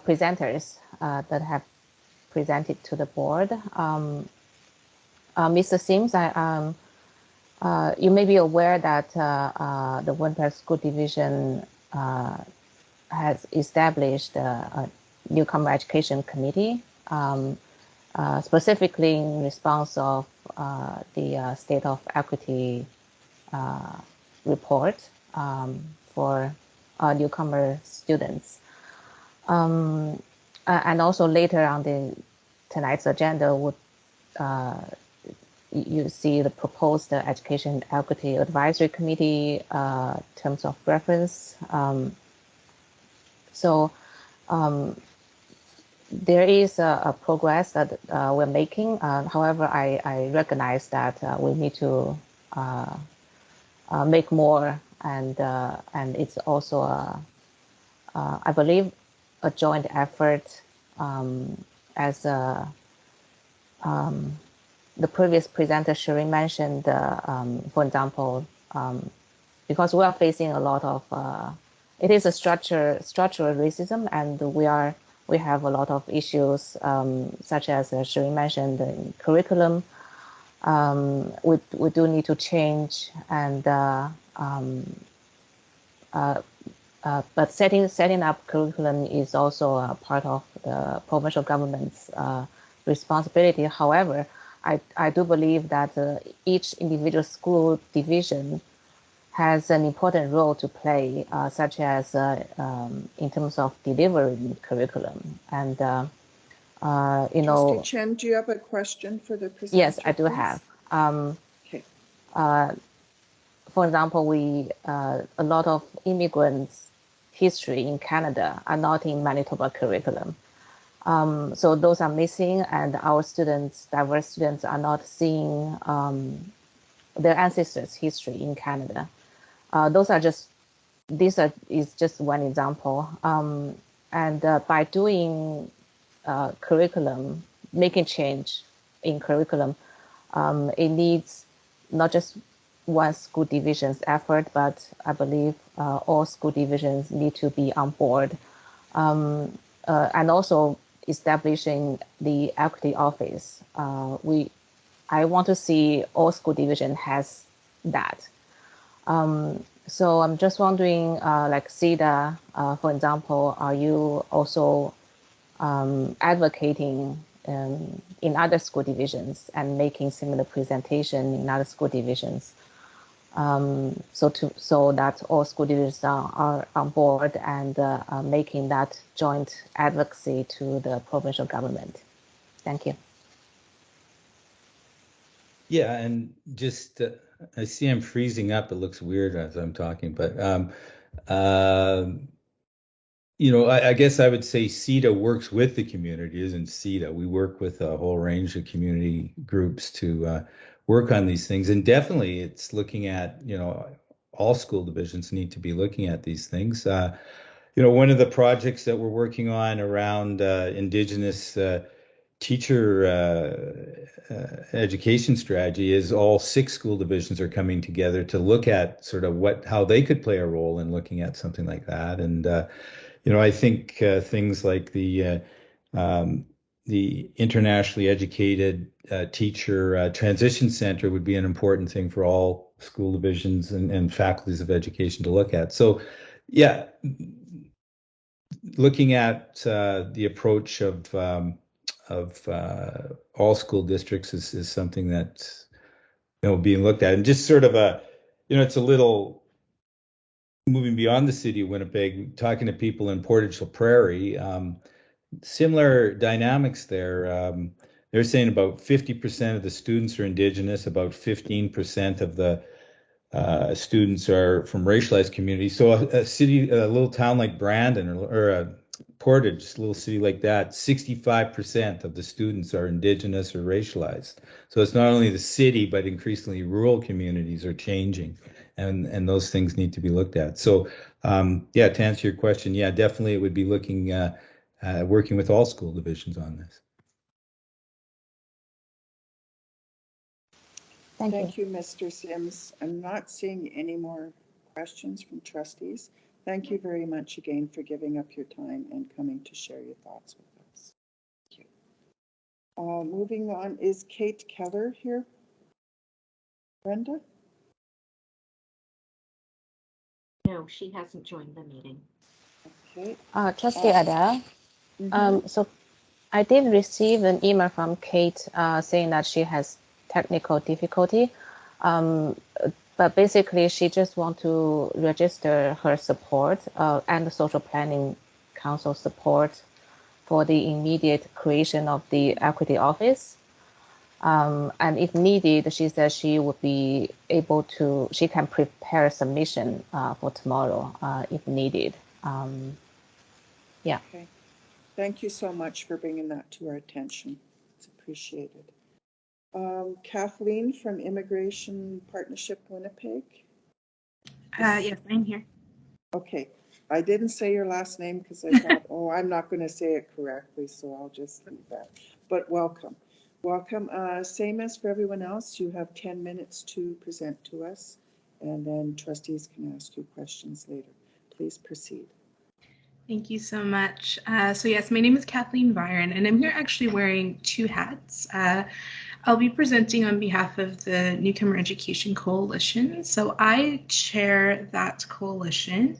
presenters that have presented to the board. Mr. Sims, you may be aware that the Winnipeg School Division has established a newcomer education committee, specifically in response of the state of equity report for newcomer students. And also later on tonight's agenda would you see the proposed education equity advisory committee terms of reference. There is a progress that we're making. However, I recognize that we need to make more, and it's also I believe a joint effort, as the previous presenter Shireen mentioned. For example, because we are facing a lot of it is a structural racism, and we have a lot of issues, such as Shireen mentioned, the curriculum. We do need to change, and but setting up curriculum is also a part of the provincial government's responsibility. However, I do believe that each individual school division has an important role to play, such as in terms of delivering curriculum. And, Trustee Chen, do you have a question for the presenter? Yes, I do please? have. Okay. For example, a lot of immigrants' history in Canada are not in Manitoba curriculum. So those are missing, and our students, diverse students, are not seeing their ancestors' history in Canada. Is just one example. And by doing curriculum, making change in curriculum, it needs not just one school division's effort, but I believe all school divisions need to be on board. And also establishing the equity office. I want to see all school division has that. So I'm just wondering, like CEDA, for example, are you also advocating in other school divisions and making similar presentation in other school divisions, so that all school divisions are on board and making that joint advocacy to the provincial government? Thank you. yeah, and just I see I'm freezing up. It looks weird as I'm talking, but I guess I would say CEDA works with the community, isn't CEDA? We work with a whole range of community groups to work on these things. And definitely it's looking at, all school divisions need to be looking at these things. One of the projects that we're working on around Indigenous teacher education strategy is all 6 school divisions are coming together to look at sort of how they could play a role in looking at something like that. And I think things like the internationally educated teacher transition center would be an important thing for all school divisions and faculties of education to look at. So, yeah, looking at the approach of all school districts is something that's being looked at, and just sort of it's a little moving beyond the city of Winnipeg, talking to people in Portage la Prairie, similar dynamics there. They're saying about 50% of the students are Indigenous, about 15% of the students are from racialized communities. So a little town like Brandon or Portage, a little city like that, 65% of the students are Indigenous or racialized. So it's not only the city, but increasingly rural communities are changing, and those things need to be looked at. So yeah, to answer your question, yeah, definitely it would be looking working with all school divisions on this. Thank you, Mr. Sims. I'm not seeing any more questions from trustees. Thank you very much again for giving up your time and coming to share your thoughts with us. Thank you. Moving on, is Kate Keller here? Brenda? No, she hasn't joined the meeting. Okay. Trustee Adele. So I did receive an email from Kate saying that she has technical difficulty. But basically, she just wants to register her support and the Social Planning Council support for the immediate creation of the Equity Office. And if needed, she says she would be able to, she can prepare a submission for tomorrow if needed. Yeah. Okay. Thank you so much for bringing that to our attention. It's appreciated. Kathleen from Immigration Partnership Winnipeg. Yes, I'm here. Okay. I didn't say your last name because I thought, oh, I'm not going to say it correctly, so I'll just leave that. But welcome. Welcome. Same as for everyone else, you have 10 minutes to present to us, and then trustees can ask you questions later. Please proceed. Thank you so much. So yes, my name is Kathleen Byron, and I'm here actually wearing two hats. I'll be presenting on behalf of the Newcomer Education Coalition. So I chair that coalition,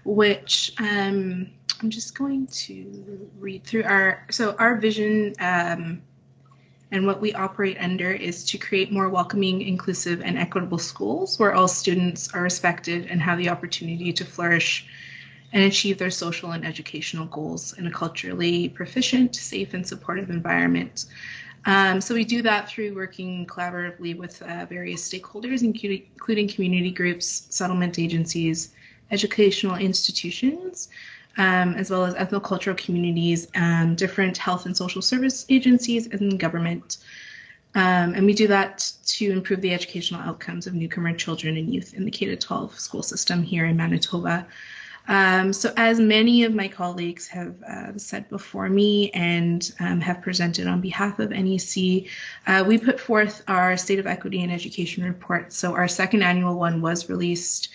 which I'm just going to read through our vision and what we operate under is to create more welcoming, inclusive, and equitable schools where all students are respected and have the opportunity to flourish and achieve their social and educational goals in a culturally proficient, safe, and supportive environment. So we do that through working collaboratively with various stakeholders, including community groups, settlement agencies, educational institutions, as well as ethnocultural communities, different health and social service agencies, and government. And we do that to improve the educational outcomes of newcomer children and youth in the K-12 school system here in Manitoba. So as many of my colleagues have said before me and have presented on behalf of NEC, we put forth our State of Equity and Education report. So our second annual one was released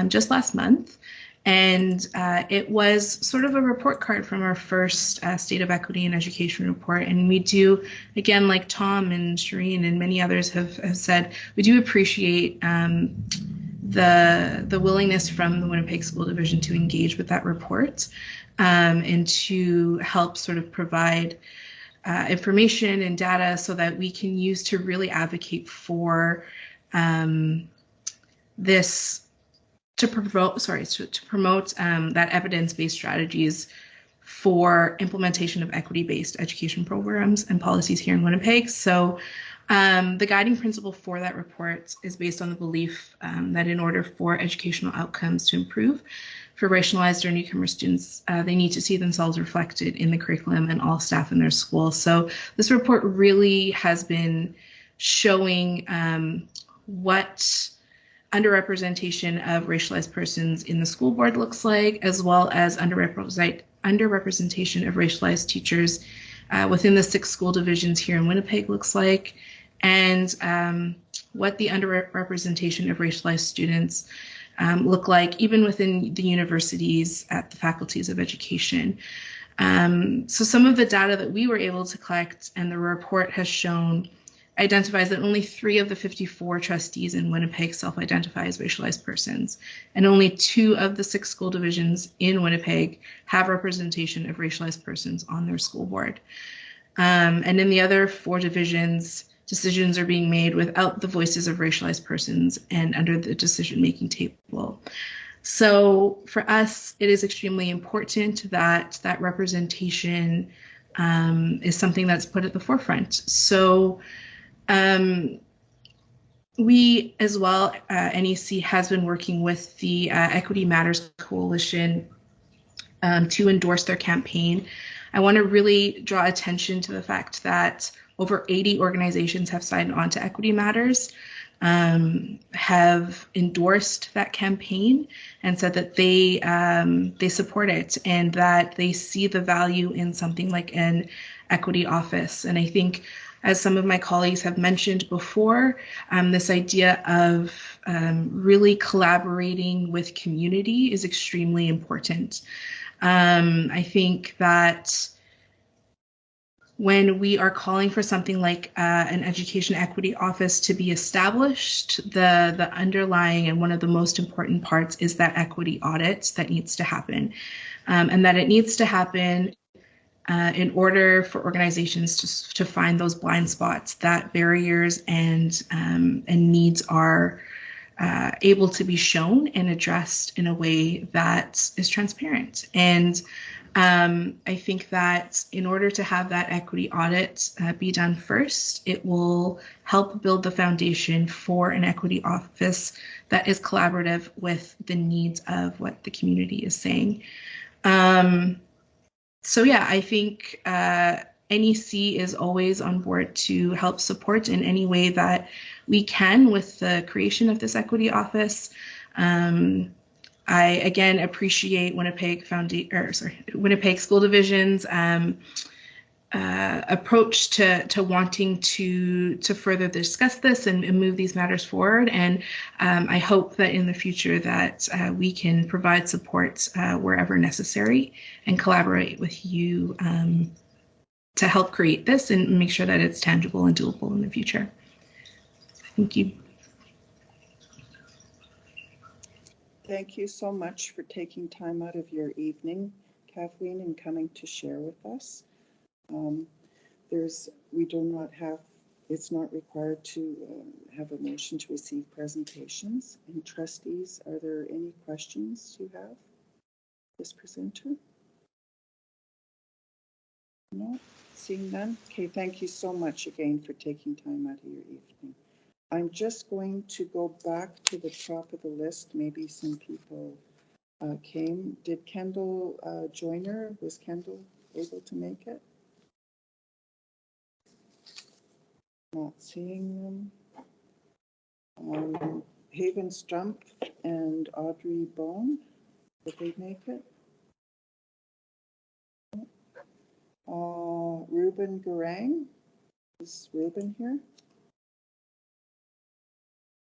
just last month. And it was sort of a report card from our first State of Equity and Education report. And we do, again, like Tom and Shireen and many others have said, we do appreciate the willingness from the Winnipeg School Division to engage with that report and to help sort of provide information and data so that we can use to really advocate for this, to promote that evidence-based strategies for implementation of equity-based education programs and policies here in Winnipeg. So the guiding principle for that report is based on the belief that in order for educational outcomes to improve for racialized or newcomer students, they need to see themselves reflected in the curriculum and all staff in their school. So this report really has been showing what underrepresentation of racialized persons in the school board looks like, as well as underrepresentation of racialized teachers within the 6 school divisions here in Winnipeg looks like, and what the underrepresentation of racialized students look like even within the universities at the faculties of education. So some of the data that we were able to collect and the report has shown identifies that only 3 of the 54 trustees in Winnipeg self-identify as racialized persons, and only 2 of the 6 school divisions in Winnipeg have representation of racialized persons on their school board. And in the other 4 divisions, decisions are being made without the voices of racialized persons and under the decision-making table. So for us, it is extremely important that that representation is something that's put at the forefront. So we as well, NEC has been working with the Equity Matters Coalition to endorse their campaign. I want to really draw attention to the fact that over 80 organizations have signed on to Equity Matters, have endorsed that campaign and said that they support it and that they see the value in something like an equity office. And I think, as some of my colleagues have mentioned before, this idea of really collaborating with community is extremely important. I think that when we are calling for something like an education equity office to be established, the underlying and one of the most important parts is that equity audit that needs to happen. And that it needs to happen in order for organizations to find those blind spots, that barriers and needs are able to be shown and addressed in a way that is transparent. And I think that in order to have that equity audit be done first, it will help build the foundation for an equity office that is collaborative with the needs of what the community is saying. So yeah, I think NEC is always on board to help support in any way that we can with the creation of this equity office. I again appreciate Winnipeg School Division's approach to wanting to further discuss this and move these matters forward. And I hope that in the future that we can provide support wherever necessary and collaborate with you to help create this and make sure that it's tangible and doable in the future. Thank you. Thank you so much for taking time out of your evening, Kathleen, and coming to share with us. It's not required to have a motion to receive presentations. And trustees, are there any questions you have? This presenter? No, seeing none. Okay, thank you so much again for taking time out of your evening. I'm just going to go back to the top of the list. Maybe some people came. Did Kendall Joyner, was Kendall able to make it? Not seeing them. Haven Strump and Audrey Bone, did they make it? Ruben Garang, is Ruben here?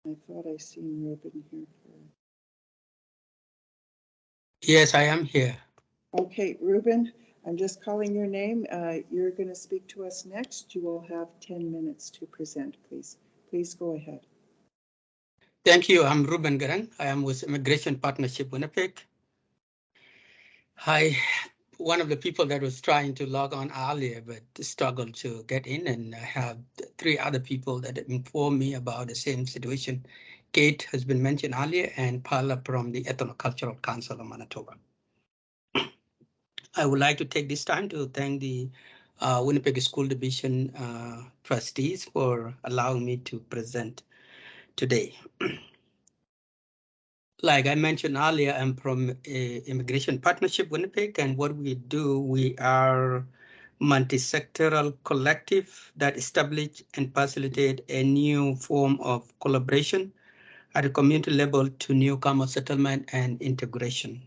I thought I seen Ruben here. Yes, I am here. Okay, Ruben, I'm just calling your name. You're going to speak to us next. You will have 10 minutes to present, please. Please go ahead. Thank you. I'm Ruben Garang. I am with Immigration Partnership Winnipeg. One of the people that was trying to log on earlier, but struggled to get in, and I have 3 other people that informed me about the same situation. Kate has been mentioned earlier, and Paula from the Ethnocultural Council of Manitoba. I would like to take this time to thank the Winnipeg School Division trustees for allowing me to present today. Like I mentioned earlier, I'm from Immigration Partnership Winnipeg, and what we do, we are multi-sectoral collective that establish and facilitate a new form of collaboration at a community level to newcomer settlement and integration.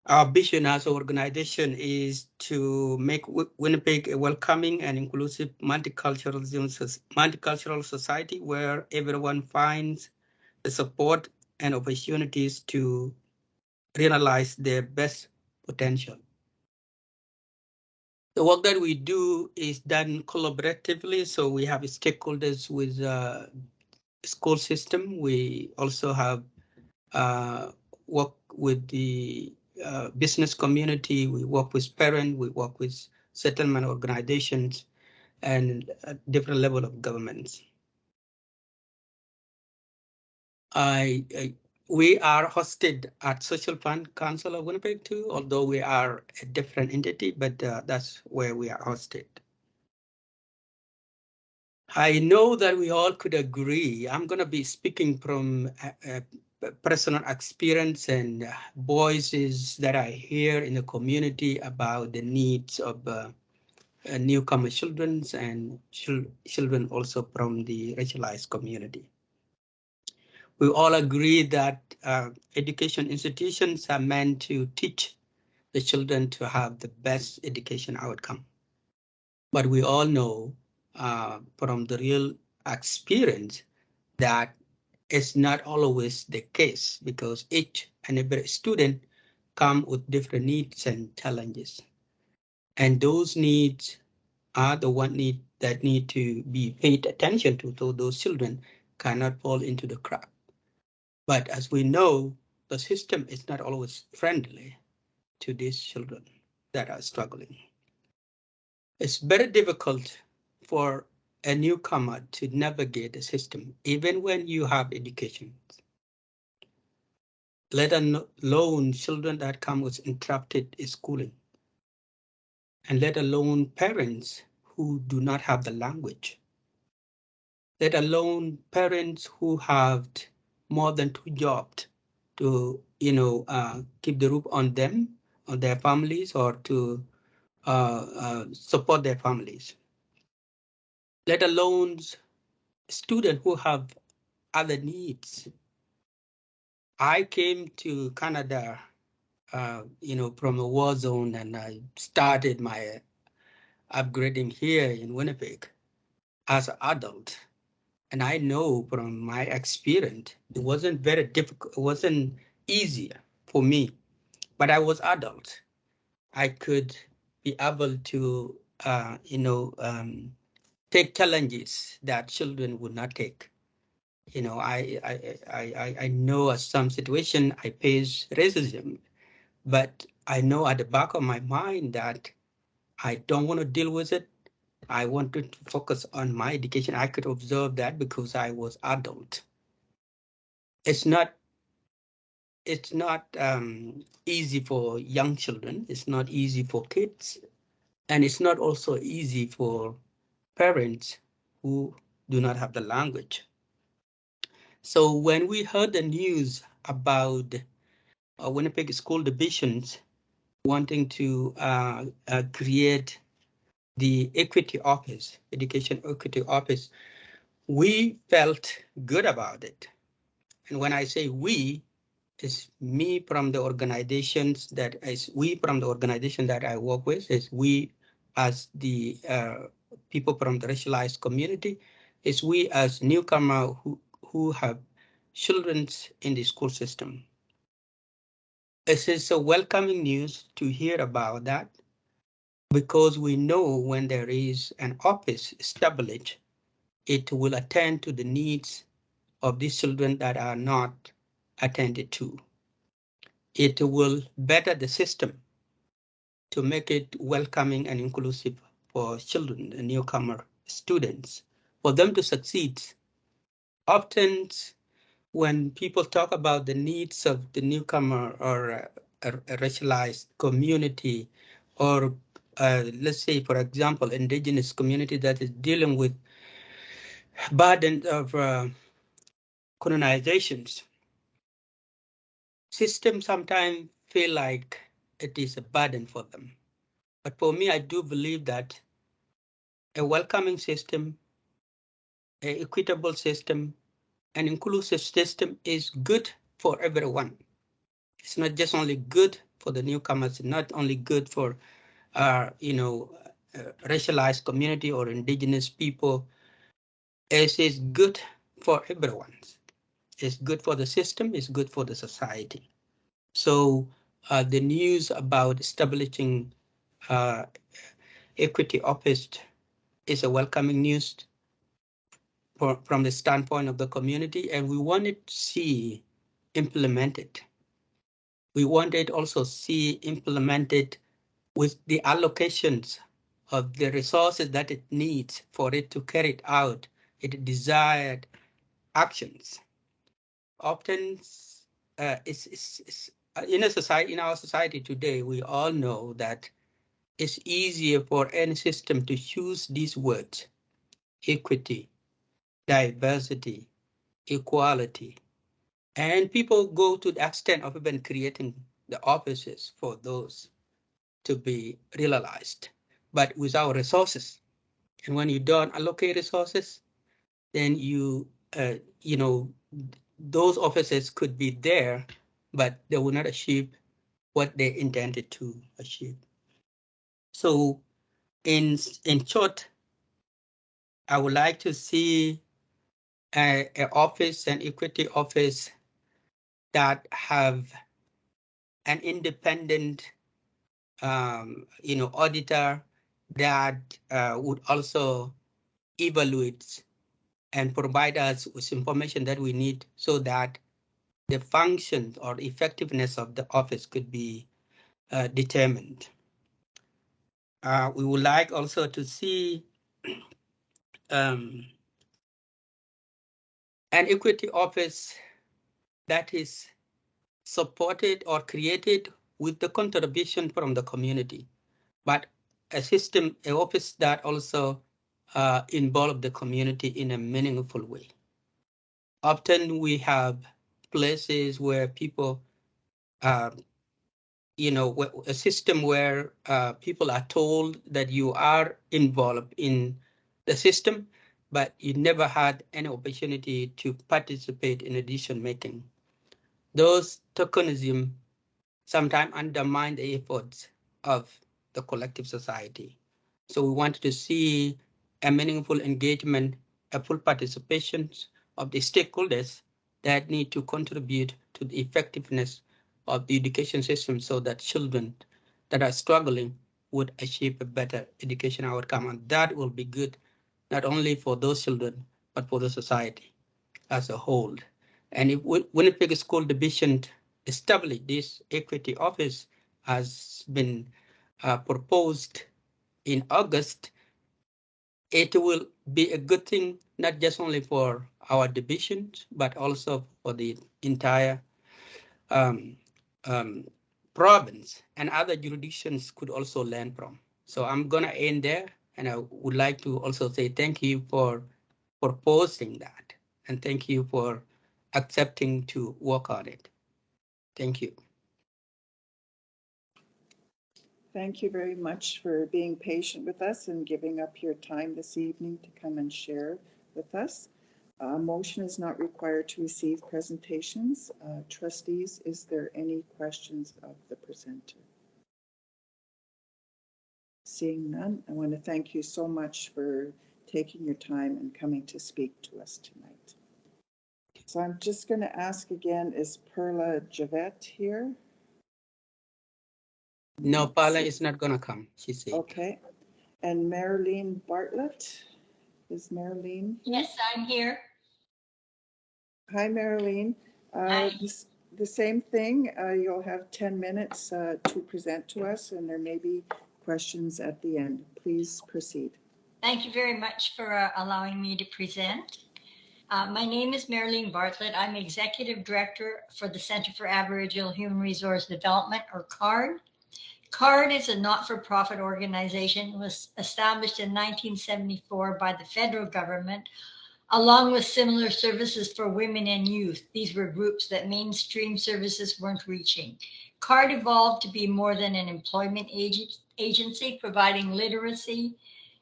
Our vision as an organization is to make Winnipeg a welcoming and inclusive multicultural society where everyone finds the support and opportunities to realize their best potential. The work that we do is done collaboratively, so we have stakeholders with school system. We also have work with the business community. We work with parents, we work with settlement organizations, and different level of governments. we are hosted at Social Fund Council of Winnipeg too, although we are a different entity, but that's where we are hosted. I know that we all could agree. I'm going to be speaking from personal experience and voices that I hear in the community about the needs of newcomer children and children also from the racialized community. We all agree that education institutions are meant to teach the children to have the best education outcome. But we all know from the real experience that it's not always the case, because each and every student come with different needs and challenges. And those needs are the one that need to be paid attention to, so those children cannot fall into the crack. But as we know, the system is not always friendly to these children that are struggling. It's very difficult for a newcomer to navigate the system, even when you have education. Let alone children that come with interrupted schooling, and let alone parents who do not have the language, let alone parents who have more than 2 jobs to, keep the roof on them, on their families, or to support their families. Let alone students who have other needs. I came to Canada, from a war zone, and I started my upgrading here in Winnipeg as an adult. And I know from my experience, it wasn't very difficult, it wasn't easy for me, but I was adult. I could be able to, take challenges that children would not take. I know at some situation I face racism, but I know at the back of my mind that I don't want to deal with it. I wanted to focus on my education. I could observe that because I was adult. It's not easy for young children. It's not easy for kids. And it's not also easy for parents who do not have the language. So when we heard the news about Winnipeg school divisions wanting to create the equity office, education equity office, we felt good about it. And when I say we, it's me from the organizations that I work with, is we as the people from the racialized community, is we as newcomer who have children in the school system. It is a welcoming news to hear about that, because we know when there is an office established, it will attend to the needs of these children that are not attended to. It will better the system to make it welcoming and inclusive for children and newcomer students, for them to succeed. Often when people talk about the needs of the newcomer or a racialized community, or let's say, for example, indigenous community that is dealing with burden of colonizations, systems sometimes feel like it is a burden for them. But for me, I do believe that a welcoming system, an equitable system, an inclusive system is good for everyone. It's not just only good for the newcomers, not only good for racialized community or indigenous people. It is good for everyone. It's good for the system, it's good for the society. So the news about establishing equity office is a welcoming news from the standpoint of the community, and we wanted to see implemented. We wanted also see implemented with the allocations of the resources that it needs for it to carry out its desired actions. Often in a society, in our society today, we all know that it's easier for any system to choose these words: equity, diversity, equality. And people go to the extent of even creating the offices for those to be realized, but without resources. And when you don't allocate resources, then you know, those offices could be there, but they will not achieve what they intended to achieve. So in short, I would like to see an office, an equity office that have an independent auditor that would also evaluate and provide us with information that we need so that the function or effectiveness of the office could be determined. We would like also to see an equity office that is supported or created with the contribution from the community, but a system, an office that also involve the community in a meaningful way. Often we have places where people, a system where people are told that you are involved in the system, but you never had any opportunity to participate in decision making. Those tokenism sometimes undermine the efforts of the collective society. So we want to see a meaningful engagement, a full participation of the stakeholders that need to contribute to the effectiveness of the education system so that children that are struggling would achieve a better education outcome. And that will be good, not only for those children, but for the society as a whole. And if Winnipeg School Division establish this equity office has been proposed in August, it will be a good thing, not just only for our divisions, but also for the entire province, and other jurisdictions could also learn from. So I'm gonna end there, and I would like to also say thank you for proposing that, and thank you for accepting to work on it. Thank you. Thank you very much for being patient with us and giving up your time this evening to come and share with us. A motion is not required to receive presentations. Trustees, is there any questions of the presenter? Seeing none, I want to thank you so much for taking your time and coming to speak to us tonight. So I'm just going to ask again, is Perla Javette here? No, Paula is not going to come. She's sick. Okay. And Marilyn Bartlett? Is Marilyn here? Yes, I'm here. Hi, Marilyn. Hi. The same thing, you'll have 10 minutes to present to us, and there may be questions at the end. Please proceed. Thank you very much for allowing me to present. My name is Marilyn Bartlett. I'm Executive Director for the Center for Aboriginal Human Resource Development, or CARD. CARD is a not-for-profit organization. It was established in 1974 by the federal government, along with similar services for women and youth. These were groups that mainstream services weren't reaching. CARD evolved to be more than an employment agency, providing literacy,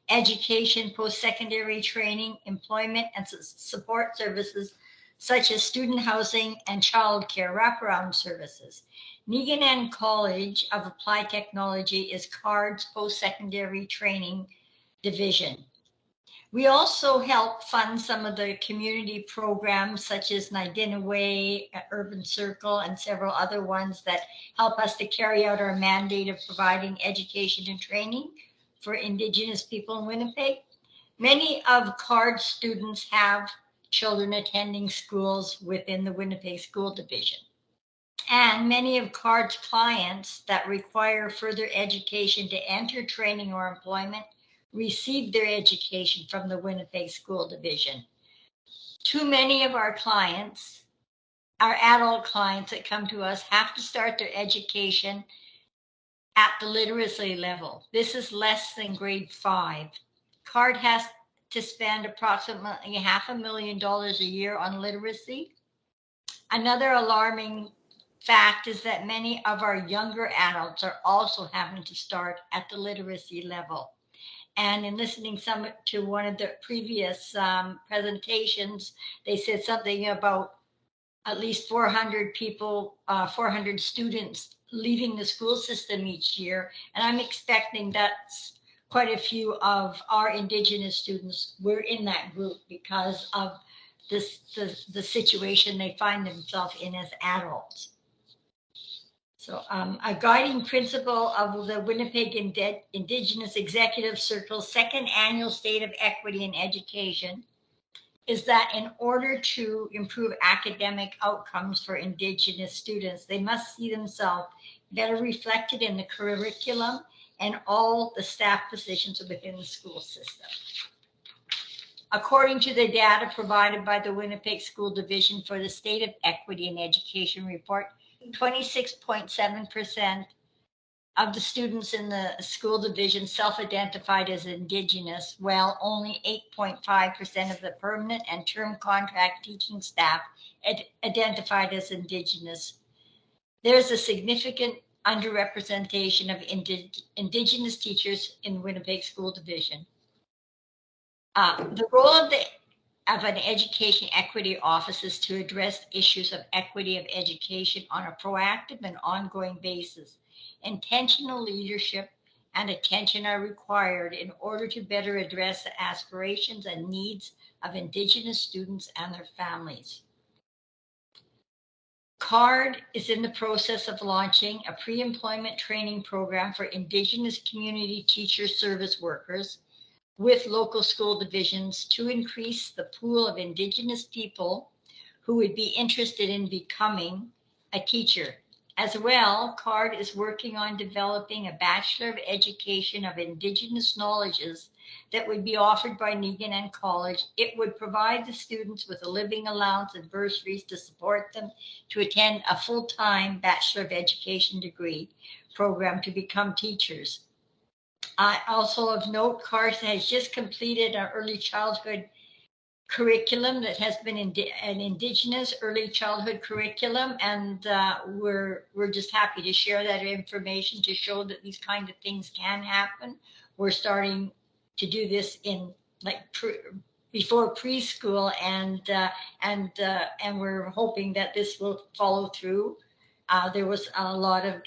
education, post-secondary training, employment, and support services such as student housing and childcare wraparound services. Nigunan College of Applied Technology is CARD's post-secondary training division. We also help fund some of the community programs such as Nidina Way, Urban Circle, and several other ones that help us to carry out our mandate of providing education and training for Indigenous people in Winnipeg. Many of CARD's students have children attending schools within the Winnipeg School Division. And many of CARD's clients that require further education to enter training or employment receive their education from the Winnipeg School Division. Too many of our clients our adult clients that come to us have to start their education at the literacy level. This is less than grade 5. CARD has to spend approximately $500,000 a year on literacy. Another alarming fact is that many of our younger adults are also having to start at the literacy level. And in listening to one of the previous presentations, they said something about at least 400 people, 400 students leaving the school system each year. And I'm expecting that's quite a few of our Indigenous students were in that group because of the situation they find themselves in as adults. So a guiding principle of the Winnipeg Indigenous Executive Circle's second annual State of Equity in Education is that in order to improve academic outcomes for Indigenous students, they must see themselves better reflected in the curriculum and all the staff positions within the school system. According to the data provided by the Winnipeg School Division for the State of Equity in Education report, 26.7% of the students in the school division self-identified as Indigenous, while only 8.5% of the permanent and term contract teaching staff identified as Indigenous. There's a significant underrepresentation of Indigenous teachers in Winnipeg School Division. The role of an education equity office is to address issues of equity of education on a proactive and ongoing basis. Intentional leadership and attention are required in order to better address the aspirations and needs of Indigenous students and their families. CARD is in the process of launching a pre-employment training program for Indigenous community teacher service workers with local school divisions to increase the pool of Indigenous people who would be interested in becoming a teacher. As well, CARD is working on developing a Bachelor of Education of Indigenous Knowledges that would be offered by Negan College. It would provide the students with a living allowance and bursaries to support them to attend a full-time Bachelor of Education degree program to become teachers. Also of note, CARD has just completed an early childhood curriculum that has been an Indigenous early childhood curriculum, and we're just happy to share that information to show that these kind of things can happen. We're starting to do this in before preschool, and we're hoping that this will follow through. There was a lot of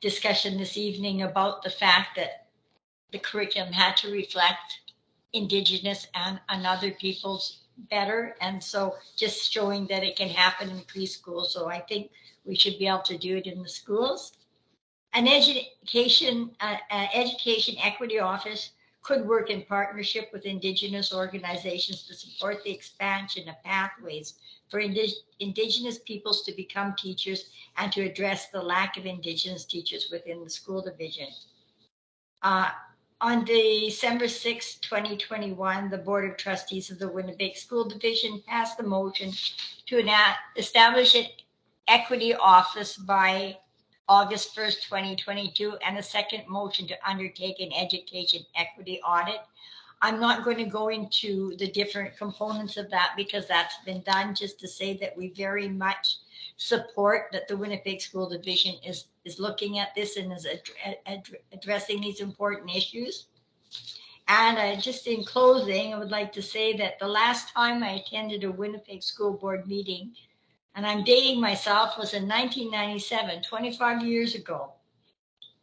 discussion this evening about the fact that the curriculum had to reflect Indigenous and other peoples better, and so just showing that it can happen in preschool. So I think we should be able to do it in the schools. An education equity office could work in partnership with Indigenous organizations to support the expansion of pathways for Indigenous peoples to become teachers and to address the lack of Indigenous teachers within the school division. On December 6, 2021, the Board of Trustees of the Winnipeg School Division passed the motion to establish an equity office by August 1st, 2022, and a second motion to undertake an education equity audit. I'm not going to go into the different components of that because that's been done, just to say that we very much support that the Winnipeg School Division is looking at this and is addressing these important issues. And just in closing, I would like to say that the last time I attended a Winnipeg School Board meeting, and I'm dating myself, was in 1997, 25 years ago.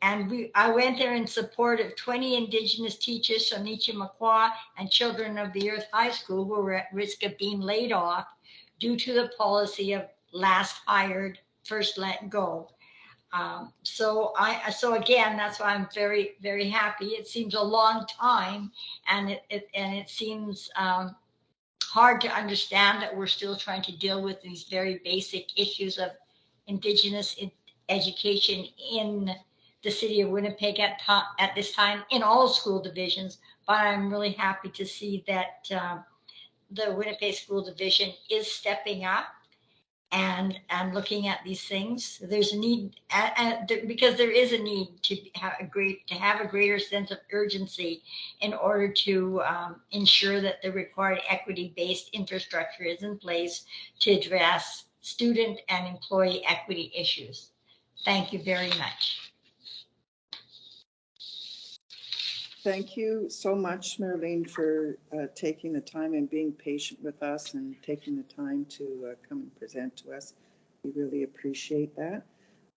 And I went there in support of 20 Indigenous teachers from Nichimakwa and Children of the Earth High School who were at risk of being laid off due to the policy of last hired, first let go. So again, that's why I'm very, very happy. It seems a long time, and it seems hard to understand that we're still trying to deal with these very basic issues of Indigenous education in the city of Winnipeg at this time in all school divisions. But I'm really happy to see that the Winnipeg School Division is stepping up and looking at these things. There's a need, because there is a need to have a greater sense of urgency in order to ensure that the required equity-based infrastructure is in place to address student and employee equity issues. Thank you very much. Thank you so much, Marlene, for taking the time and being patient with us and taking the time to come and present to us. We really appreciate that.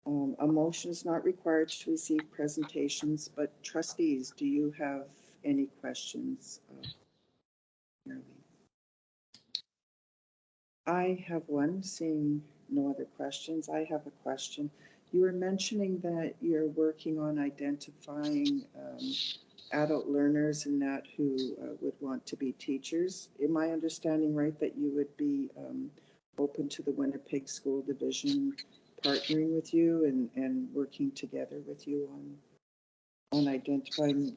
A motion is not required to receive presentations, but trustees, do you have any questions? Marlene? I have one, seeing no other questions. I have a question. You were mentioning that you're working on identifying adult learners and that who would want to be teachers. Am I understanding right that you would be open to the Winnipeg School Division partnering with you and working together with you on identifying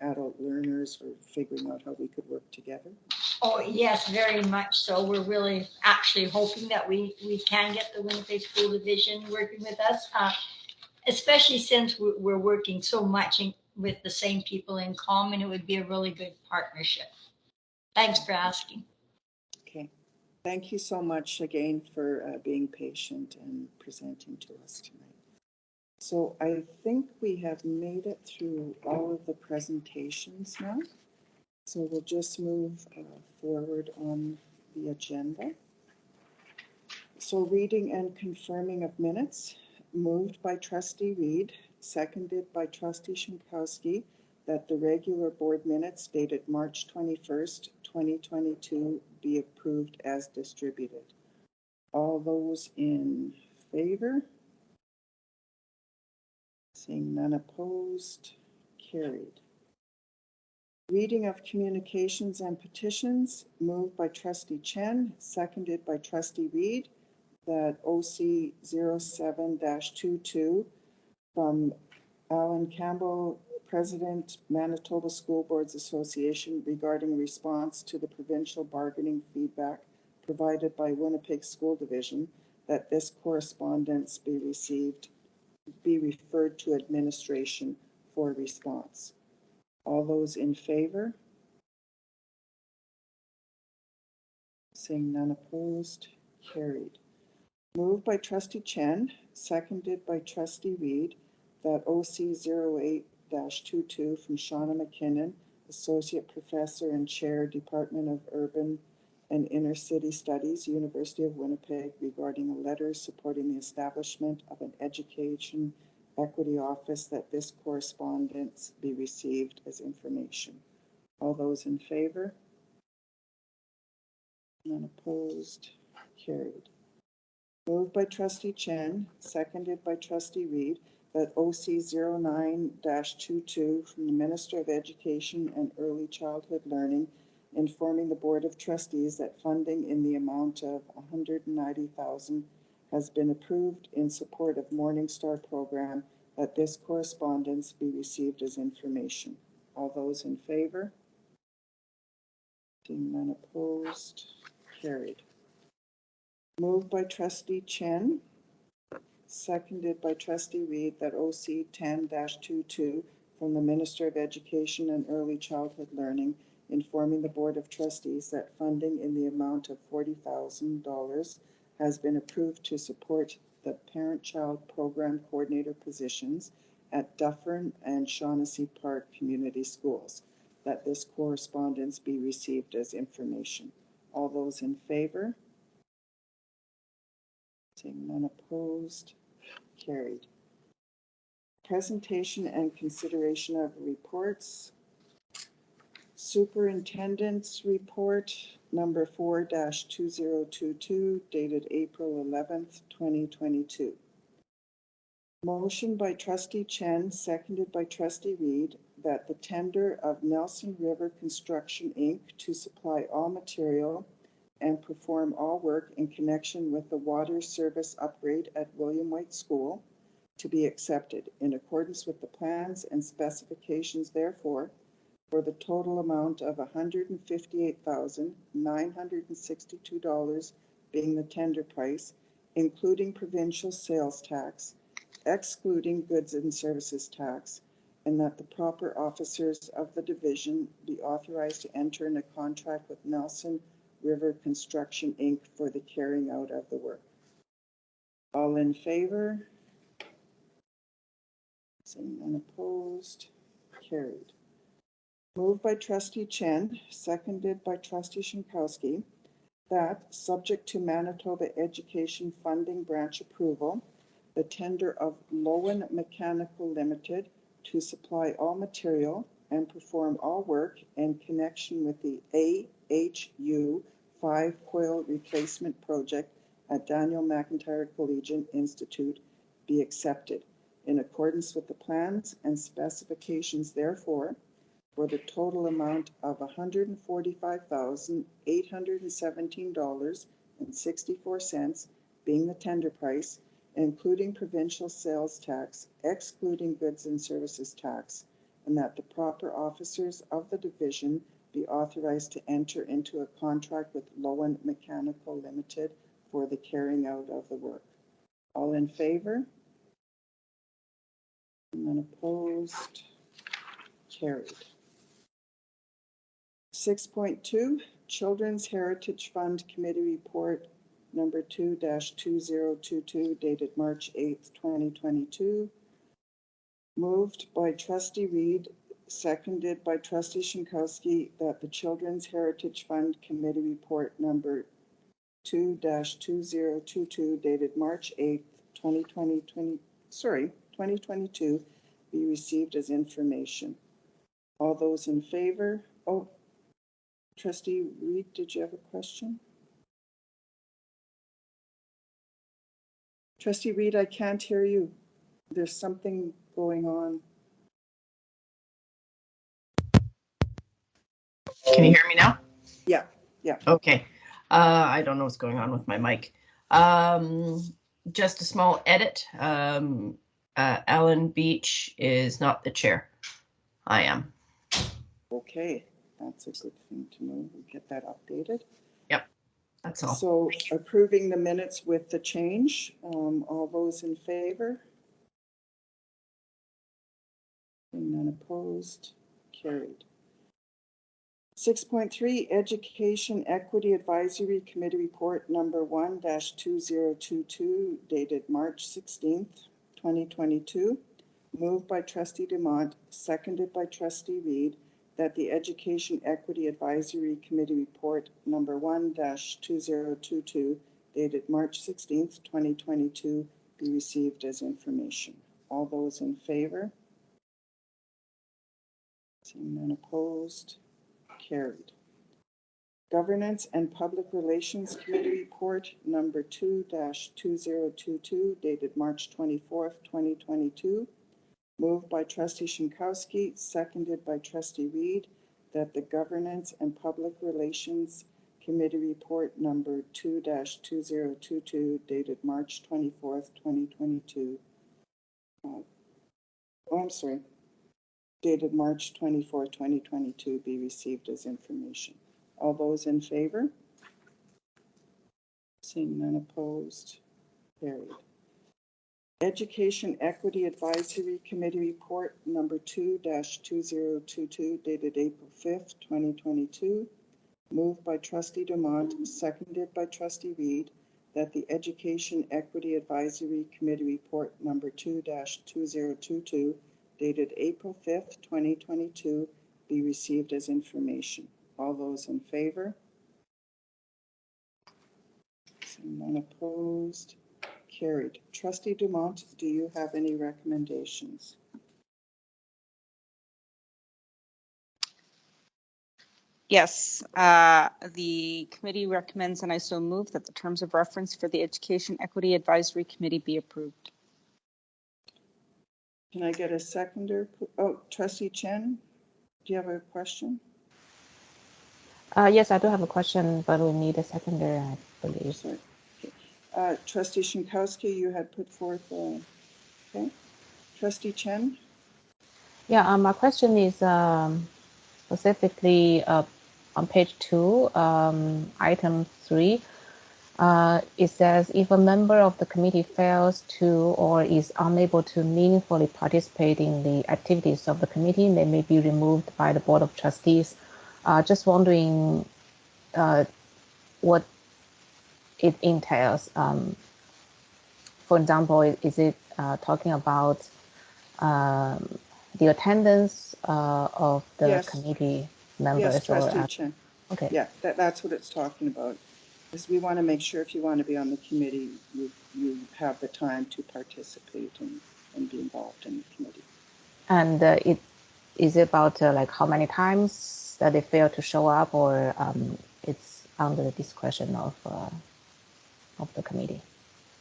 adult learners or figuring out how we could work together? Oh, yes, very much so. We're really actually hoping that we can get the Winnipeg School Division working with us, especially since we're working so much with the same people in common. It would be a really good partnership. Thanks for asking. Okay. Thank you so much again for being patient and presenting to us tonight. So I think we have made it through all of the presentations now. So we'll just move forward on the agenda. So reading and confirming of minutes, moved by Trustee Reed, seconded by Trustee Shinkowski, that the regular board minutes dated March 21st, 2022 be approved as distributed. All those in favor? Seeing none opposed, carried. Reading of communications and petitions, moved by Trustee Chen, seconded by Trustee Reed, that OC 07-22 from Alan Campbell, President, Manitoba School Boards Association, regarding response to the provincial bargaining feedback provided by Winnipeg School Division, that this correspondence be referred to administration for response. All those in favor? Seeing none opposed, carried. Moved by Trustee Chen, seconded by Trustee Reed, that OC 08-22 from Shauna McKinnon, Associate Professor and Chair, Department of Urban and Inner City Studies, University of Winnipeg, regarding a letter supporting the establishment of an education equity office, that this correspondence be received as information. All those in favor? None opposed, carried. Moved by Trustee Chen, seconded by Trustee Reed, that OC 09-22 from the Minister of Education and Early Childhood Learning, informing the Board of Trustees that funding in the amount of $190,000 has been approved in support of Morning Star program, that this correspondence be received as information. All those in favor? Seeing none opposed, carried. Moved by Trustee Chen, seconded by Trustee Reed, that OC 10-22 from the Minister of Education and Early Childhood Learning, informing the Board of Trustees that funding in the amount of $40,000 has been approved to support the Parent-Child Program Coordinator positions at Dufferin and Shaughnessy Park Community Schools, that this correspondence be received as information. All those in favor? Seeing none opposed, carried. Presentation and consideration of reports. Superintendent's report number 4-2022, dated April 11th, 2022. Motion by Trustee Chen, seconded by Trustee Reed, that the tender of Nelson River Construction, Inc. to supply all material and perform all work in connection with the water service upgrade at William White School to be accepted in accordance with the plans and specifications therefore, for the total amount of $158,962 being the tender price, including provincial sales tax, excluding goods and services tax, and that the proper officers of the division be authorized to enter in a contract with Nelson River Construction, Inc. for the carrying out of the work. All in favor? Seeing none opposed, carried. Moved by trustee Chen, seconded by trustee Shinkowski, that, subject to Manitoba Education Funding Branch approval, the tender of Lowen Mechanical Limited to supply all material and perform all work in connection with the AHU 5-coil replacement project at Daniel McIntyre Collegiate Institute be accepted in accordance with the plans and specifications therefore, for the total amount of $145,817.64 being the tender price, including provincial sales tax, excluding goods and services tax, and that the proper officers of the division be authorized to enter into a contract with Lowen Mechanical Limited for the carrying out of the work. All in favor? None opposed? Carried. 6.2, Children's Heritage Fund Committee Report number 2-2022 dated March 8th, 2022. Moved by trustee Reed, seconded by trustee Shinkowski, that the Children's Heritage Fund Committee Report number 2-2022 dated March 8th, 2022 be received as information. All those in favor? Oh, trustee Reed, did you have a question? Trustee Reed, I can't hear you. There's something going on. Can you hear me now? Yeah, yeah. Okay. I don't know what's going on with my mic. Just a small edit. Alan Beach is not the chair. I am. Okay, that's a good thing to know. We'll get that updated. Yep, that's all. So approving the minutes with the change. All those in favor? None opposed? Carried. 6.3, Education Equity Advisory Committee Report number 1-2022 dated March 16th, 2022. Moved by trustee Dumont, seconded by trustee Reed, that the Education Equity Advisory Committee Report number 1-2022 dated March 16th, 2022 be received as information. All those in favor? Seeing none opposed? Carried. Governance and Public Relations Committee Report number 2-2022 dated March 24th, 2022. Moved by trustee Shinkowski, seconded by trustee Reed, that the Governance and Public Relations Committee Report number 2-2022 dated March 24th, 2022. Dated March 24, 2022 be received as information. All those in favor? Seeing none opposed? Carried. Education Equity Advisory Committee Report number 2-2022 dated April 5th, 2022. Moved by trustee Dumont, seconded by trustee Reed, that the Education Equity Advisory Committee Report number 2-2022 dated April 5th, 2022 be received as information. All those in favor? Seeing none opposed? Carried. Trustee Dumont, do you have any recommendations? Yes, the committee recommends, and I so move, that the terms of reference for the Education Equity Advisory Committee be approved. Can I get a seconder? Oh, trustee Chen, do you have a question? Yes, I do have a question, but we need a seconder, I believe. Sorry. Okay. Trustee Shinkowski, you had put forth, okay. Trustee Chen? Yeah, my question is specifically on page 2, item 3. It says if a member of the committee fails to or is unable to meaningfully participate in the activities of the committee, they may be removed by the Board of Trustees. Just wondering what it entails. For example, is it talking about the attendance of the Yes. committee members? Yes, Trustee Chen. Okay. Yeah, that's what it's talking about. Is we want to make sure if you want to be on the committee, you have the time to participate and be involved in the committee. And is it about like how many times that they fail to show up, or it's under the discretion of the committee?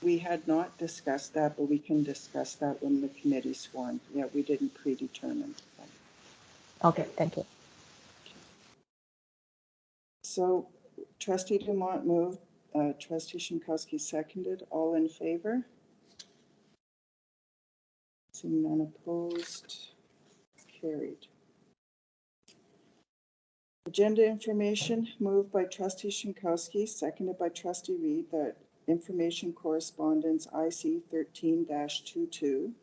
We had not discussed that, but we can discuss that when the committee's formed. Yeah, we didn't predetermine that. Okay, thank you. So Trustee Dumont moved, Trustee Shinkowski seconded. All in favor? Seeing none opposed, carried. Agenda information moved by Trustee Shinkowski, seconded by Trustee Reed, that Information Correspondence IC13-22 to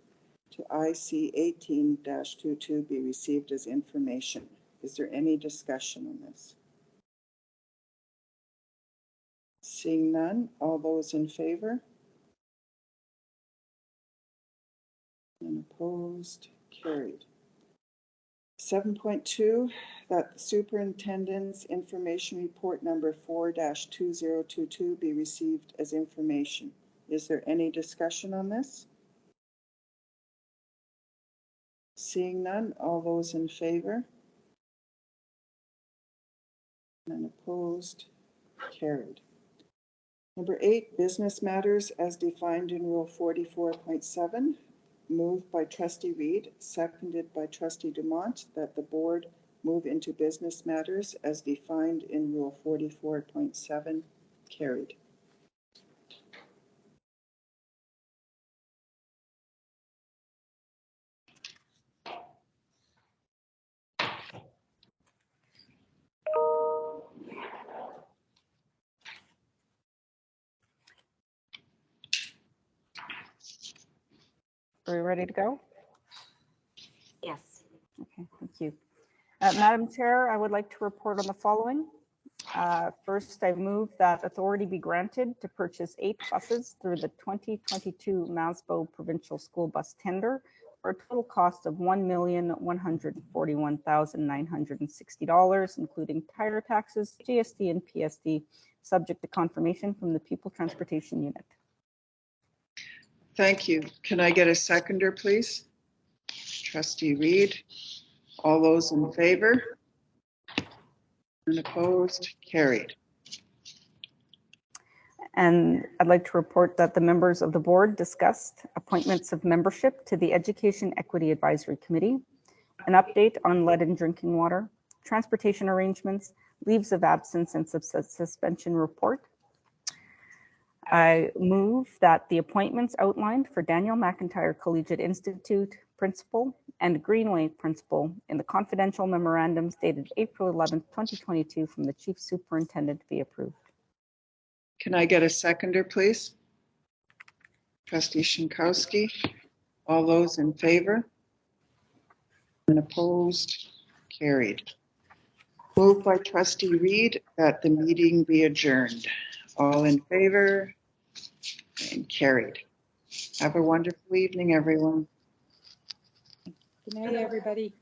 IC18-22 be received as information. Is there any discussion on this? Seeing none, all those in favor? None opposed, carried. 7.2, that the Superintendent's Information Report number 4-2022 be received as information. Is there any discussion on this? Seeing none, all those in favor? None opposed, carried. Number 8, business matters as defined in Rule 44.7. Moved by Trustee Reed, seconded by Trustee Dumont, that the board move into business matters as defined in Rule 44.7, carried. Are we ready to go? Yes. Okay, thank you. Madam Chair, I would like to report on the following. First, I move that authority be granted to purchase 8 buses through the 2022 Masbo Provincial School Bus Tender for a total cost of $1,141,960, including tire taxes, GST, and PSD, subject to confirmation from the People Transportation Unit. Thank you. Can I get a seconder, please? Trustee Reed. All those in favor? And opposed? Carried. And I'd like to report that the members of the board discussed appointments of membership to the Education Equity Advisory Committee, an update on lead in drinking water, transportation arrangements, leaves of absence, and suspension report. I move that the appointments outlined for Daniel McIntyre Collegiate Institute Principal and Greenway Principal in the confidential memorandums dated April 11th, 2022 from the Chief Superintendent be approved. Can I get a seconder, please? Trustee Shinkowski. All those in favor? And opposed? Carried. Moved by Trustee Reed that the meeting be adjourned. All in favor? And carried. Have a wonderful evening, everyone. Good night, everybody.